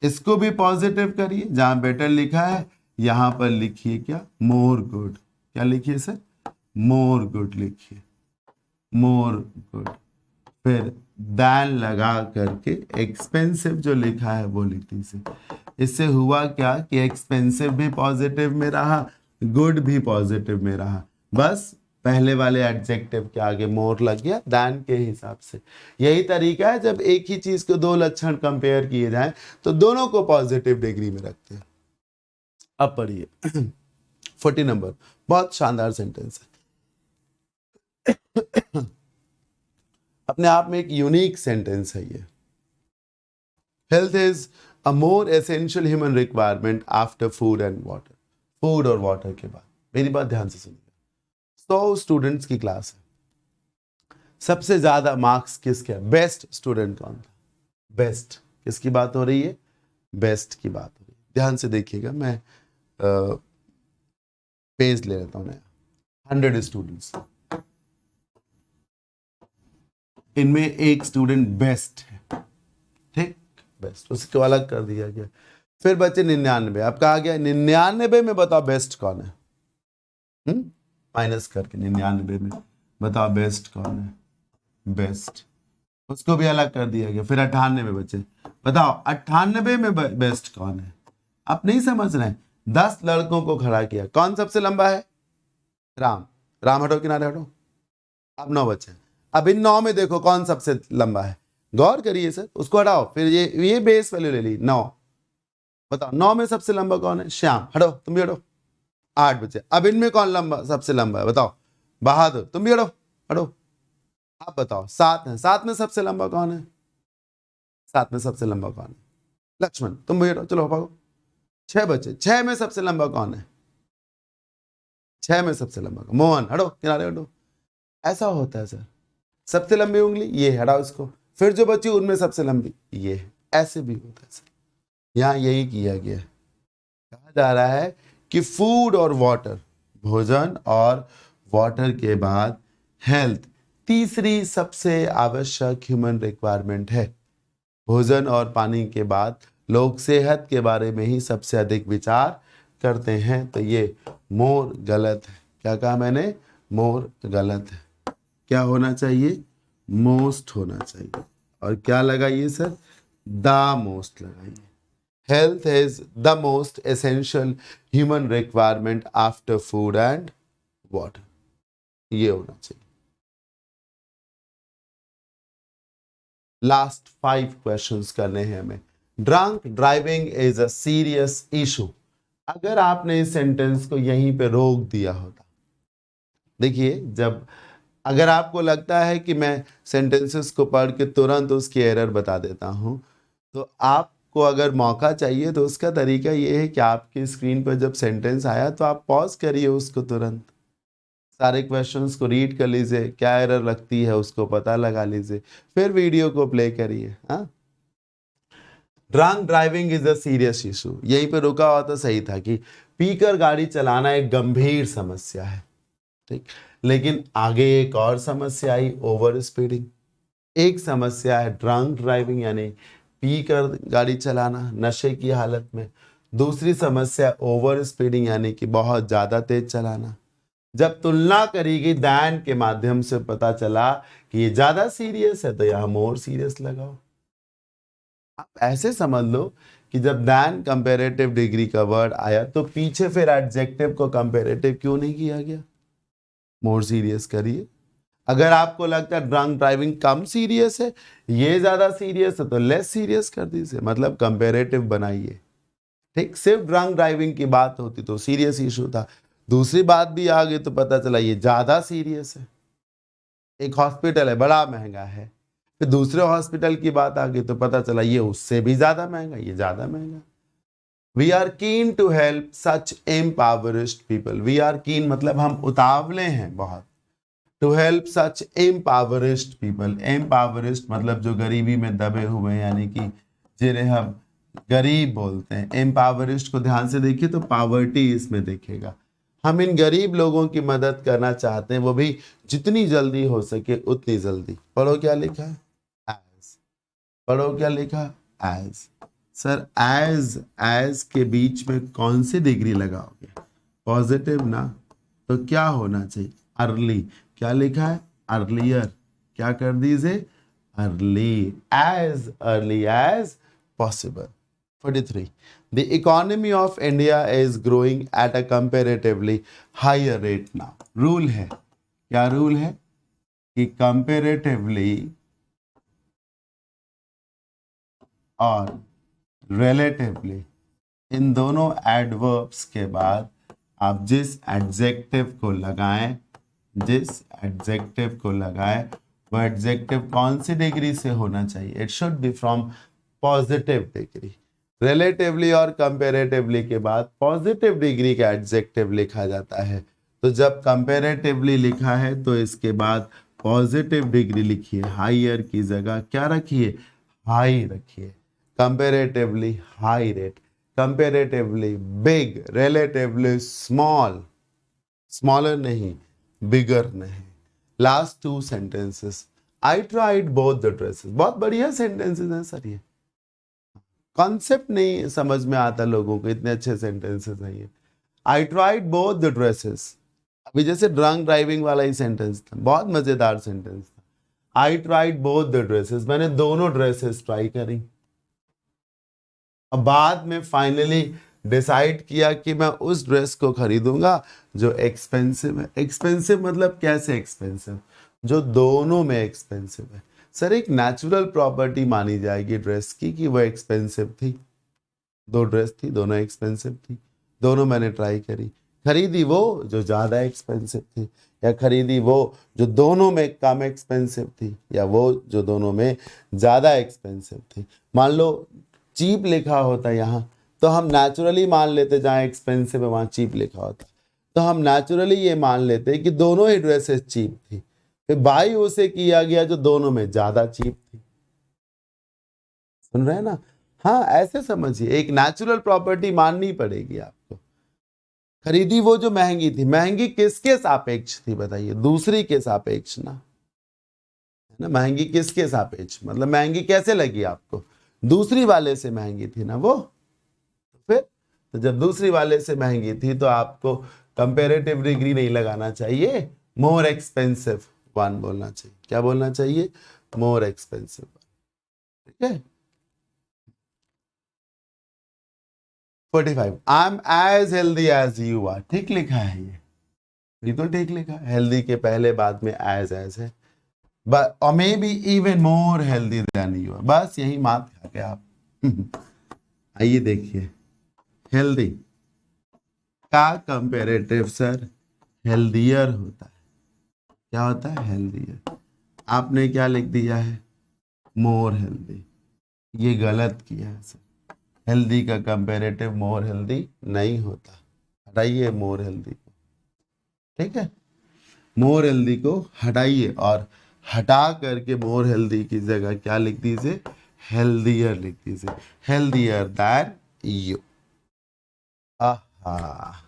इसको भी पॉजिटिव करिए, जहां बेटर लिखा है यहां पर लिखिए क्या? More good. क्या लिखिए सर? मोर गुड लिखिए, मोर गुड। फिर दैन लगा करके एक्सपेंसिव जो लिखा है वो लिख दीजिए। इससे हुआ क्या कि एक्सपेंसिव भी पॉजिटिव में रहा, गुड भी पॉजिटिव में रहा, बस पहले वाले एडजेक्टिव के आगे मोर लग गया दैन के हिसाब से। यही तरीका है, जब एक ही चीज के दो लक्षण कंपेयर किए जाएं तो दोनों को पॉजिटिव डिग्री में रखते हैं। अब पढ़िए 40 नंबर, बहुत शानदार सेंटेंस है, अपने आप में एक यूनिक सेंटेंस है ये। Health is a more essential human requirement after food and water. Food और वाटर के बाद, मेरी बात ध्यान से सुनिए, 100 स्टूडेंट्स की क्लास है, सबसे ज्यादा मार्क्स किसके? बेस्ट स्टूडेंट कौन था? बेस्ट, किसकी बात हो रही है? बेस्ट की बात हो रही है। ध्यान से देखिएगा, मैं पेज ले लेता हूं नया। 100 स्टूडेंट्स, इनमें एक स्टूडेंट बेस्ट है, ठीक, बेस्ट, उसको अलग कर दिया गया। फिर बचे 99, अब कहा गया 99 में बताओ बेस्ट कौन है? माइनस करके 99 में बताओ बेस्ट कौन है? बेस्ट, उसको भी अलग कर दिया गया। फिर 98 बचे, बताओ 98 में बेस्ट कौन है? आप नहीं समझ रहे हैं, 10 लड़कों को खड़ा किया, कौन सबसे लंबा है? राम, राम हटो किनारे हटो, अब 9 बचे। अब इन 9 में देखो कौन सबसे लंबा है, गौर करिए सर, उसको हटाओ, फिर ये बेस वैल्यू ले ली 9, बताओ 9 में सबसे लंबा कौन है? श्याम, हटो तुम भी हटो, 8 बचे। अब इनमें कौन लंबा सबसे लंबा है? बताओ, बहादुर, तुम भी हटो हटो। आप बताओ, 7 है, 7 में सबसे लंबा कौन है? 7 में सबसे लंबा कौन है? लक्ष्मण, तुम भी हटो, चलो भागो। 6 बचे, 6 में सबसे लंबा कौन है? 6 में सबसे लंबा मोहन, हटो किनारे हटो। ऐसा होता है सर, सबसे लंबी उंगली ये, हटाओ इसको, फिर जो बची उनमें सबसे लंबी ये है, ऐसे भी होता है सर। यहां यही किया गया है, कहा जा रहा है कि फूड और वाटर, भोजन और वाटर के बाद हेल्थ तीसरी सबसे आवश्यक ह्यूमन रिक्वायरमेंट है। भोजन और पानी के बाद लोग सेहत के बारे में ही सबसे अधिक विचार करते हैं, तो ये मोर गलत है। क्या कहा मैंने? मोर गलत है। क्या होना चाहिए? मोस्ट होना चाहिए। और क्या लगाइए सर? द मोस्ट लगाइए। Health is the most essential human requirement after food and water, ये होना चाहिए। लास्ट 5 क्वेश्चंस करने हैं हमें। Drunk driving is a serious issue. अगर आपने इस सेंटेंस को यहीं पे रोक दिया होता, देखिए, जब अगर आपको लगता है कि मैं सेंटेंसेस को पढ़ के तुरंत उसकी एरर बता देता हूं, तो आप आपको अगर मौका चाहिए तो उसका तरीका ये है कि आपकी स्क्रीन पर जब सेंटेंस आया तो आप पॉज करिए उसको, तुरंत सारे क्वेश्चंस को रीड कर लीजिए, क्या एरर लगती है उसको पता लगा लीजिए, फिर वीडियो को प्ले करिए। हाँ, drunk driving is a serious issue, यहीं पे रुका हुआ तो सही था कि पीकर गाड़ी चलाना एक गंभीर समस्या है, ठीक। लेकिन आगे एक और समस्या आई, ओवर स्पीडिंग। एक समस्या है ड्रंक ड्राइविंग यानी पी कर गाड़ी चलाना नशे की हालत में, दूसरी समस्या ओवर स्पीडिंग यानी कि बहुत ज्यादा तेज चलाना। जब तुलना करी गई दैन के माध्यम से पता चला कि ये ज्यादा सीरियस है तो यहां मोर सीरियस लगाओ। आप ऐसे समझ लो कि जब दैन कंपेरेटिव डिग्री का वर्ड आया तो पीछे फिर एडजेक्टिव को कंपेरेटिव क्यों नहीं किया गया, मोर सीरियस करिए। अगर आपको लगता है ड्रंक ड्राइविंग कम सीरियस है, ये ज्यादा सीरियस है, तो लेस सीरियस कर दीजिए, मतलब कंपेरेटिव बनाइए, ठीक। सिर्फ ड्रंक ड्राइविंग की बात होती तो सीरियस इशू था, दूसरी बात भी आ गई तो पता चला ये ज्यादा सीरियस है। एक हॉस्पिटल है बड़ा महंगा है, फिर दूसरे हॉस्पिटल की बात आ गई तो पता चला ये उससे भी ज्यादा महंगा, ये ज्यादा महंगा। We are keen to help such impoverished people, we are keen मतलब हम उतावले हैं बहुत, to help such impoverished people, impoverished मतलब जो गरीबी में दबे हुए हैं, यानी कि जिन्हें हम गरीब बोलते हैं। एम्पावरिस्ट को ध्यान से देखिए तो पावर्टी इसमें दिखेगा। हम इन गरीब लोगों की मदद करना चाहते हैं, वो भी जितनी जल्दी हो सके उतनी जल्दी। पढ़ो क्या लिखा है, एज। पढ़ो क्या लिखा, एज। सर एज के बीच में कौन सी डिग्री लगाओगे, पॉजिटिव ना, तो क्या होना चाहिए, अर्ली। क्या लिखा है, अर्लियर, क्या कर दीजिए, early, early as possible. 43. The economy of India is growing at a comparatively higher rate now. Rule है, क्या रूल है कि comparatively और relatively इन दोनों adverbs के बाद आप जिस adjective को लगाएं, वो adjective कौन सी डिग्री से होना चाहिए, it should be from positive degree। Relatively और कंपेरेटिवली के बाद पॉजिटिव डिग्री का एडजेक्टिव लिखा जाता है, तो जब कंपेरेटिवली लिखा है तो इसके बाद पॉजिटिव डिग्री लिखिए, हायर की जगह क्या रखिए, हाई रखिए। Comparatively high rate, comparatively big, relatively small, smaller नहीं, बिगर नहीं। Last two sentences, I tried both the dresses, बहुत बढ़िया सेंटेंसेस हैं सर, ये कॉन्सेप्ट नहीं समझ में आता लोगों को, इतने अच्छे सेंटेंसेस हैं ये। I tried both the dresses, अभी जैसे ड्रंक ड्राइविंग वाला ही सेंटेंस था, बहुत मजेदार सेंटेंस था। I tried both the dresses, मैंने दोनों ड्रेसेस ट्राई करी, और बाद में फाइनली डिसाइड किया कि मैं उस ड्रेस को खरीदूंगा जो एक्सपेंसिव है। एक्सपेंसिव मतलब कैसे एक्सपेंसिव, जो दोनों में एक्सपेंसिव है। सर एक नेचुरल प्रॉपर्टी मानी जाएगी ड्रेस की कि वो एक्सपेंसिव थी, दो ड्रेस थी, दोनों एक्सपेंसिव थी, दोनों मैंने ट्राई करी, खरीदी वो जो ज़्यादा एक्सपेंसिव थी, या खरीदी वो जो दोनों में कम एक्सपेंसिव थी, या वो जो दोनों में ज़्यादा एक्सपेंसिव थी। मान लो चीप लिखा होता यहाँ तो हम नेचुरली मान लेते, जहाँ एक्सपेंसिव है वहाँ चीप लिखा होता तो हम नेचुरली ये मान लेते कि दोनों ही ड्रेसेस चीप थी, फिर बाई उसे किया गया जो दोनों में ज़्यादा चीप थी। सुन रहे हैं ना, हाँ ऐसे समझिए, एक नेचुरल प्रॉपर्टी माननी पड़ेगी आपको। खरीदी वो जो महंगी थी, महंगी किसके सापेक्ष थी बताइए, दूसरी के सापेक्ष ना, है ना। महंगी किसके सापेक्ष, मतलब महंगी कैसे लगी आपको, दूसरी वाले से महंगी थी ना वो। फिर तो जब दूसरी वाले से महंगी थी तो आपको कंपेरेटिव डिग्री नहीं लगाना चाहिए, मोर एक्सपेंसिव वन बोलना चाहिए। क्या बोलना चाहिए, मोर एक्सपेंसिव, ठीक है। 45. I am as healthy as you are, ठीक लिखा है ये, बिल्कुल ठीक लिखा है। हेल्दी के पहले बाद में एज है, और may be even more healthy than you are, बस यही मात खा के आप। आइए देखिए, हेल्दी का कंपेरेटिव सर हेल्दियर होता है। क्या होता है, हेल्दियर। आपने क्या लिख दिया है, मोर हेल्दी, ये गलत किया है सर। हेल्दी का कंपेरेटिव मोर हेल्दी नहीं होता, हटाइए मोर हेल्दी को, ठीक है। मोर हेल्दी को हटाइए और हटा करके मोर हेल्दी की जगह क्या लिख दीजिए, हेल्दियर लिख दीजिए, healthier than you. Aha.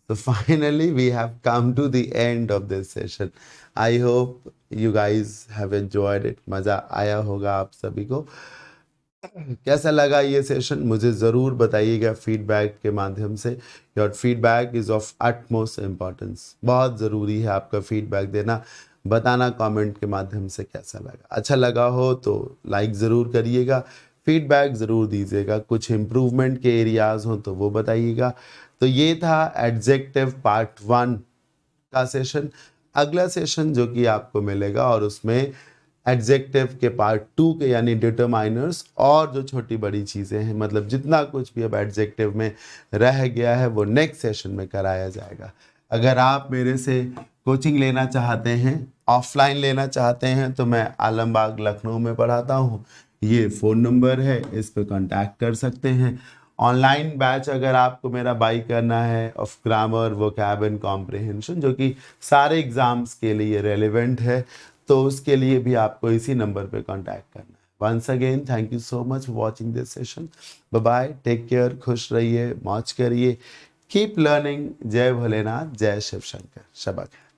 So finally, we have come to the end of this session. I hope you guys have enjoyed it. मजा आया होगा आप सभी को। कैसा लगा ये सेशन मुझे ज़रूर बताइएगा फीडबैक के माध्यम से। Your feedback is of utmost importance. बहुत ज़रूरी है आपका फीडबैक देना, बताना कमेंट के माध्यम से कैसा लगा। अच्छा लगा हो तो लाइक ज़रूर करिएगा, फीडबैक ज़रूर दीजिएगा, कुछ इम्प्रूवमेंट के एरियाज़ हो तो वो बताइएगा। तो ये था एडजेक्टिव पार्ट 1 का सेशन। अगला सेशन जो कि आपको मिलेगा और उसमें एडजेक्टिव के पार्ट 2 के यानी डिटरमाइनर्स और जो छोटी बड़ी चीज़ें हैं, मतलब जितना कुछ भी अब एडजेक्टिव में रह गया है वो नेक्स्ट सेशन में कराया जाएगा। अगर आप मेरे से कोचिंग लेना चाहते हैं, ऑफलाइन लेना चाहते हैं, तो मैं आलमबाग लखनऊ में पढ़ाता हूँ। ये फ़ोन नंबर है, इस पर कांटेक्ट कर सकते हैं। ऑनलाइन बैच अगर आपको मेरा बाई करना है of grammar, vocab and comprehension, जो कि सारे एग्जाम्स के लिए रेलिवेंट है, तो उसके लिए भी आपको इसी नंबर पे कांटेक्ट करना है। Once again thank you so much for watching this session. Bye bye, take care, खुश रहिए, मौज करिए, कीप लर्निंग। जय भोलेनाथ, जय शिव शंकर, शबा खैर।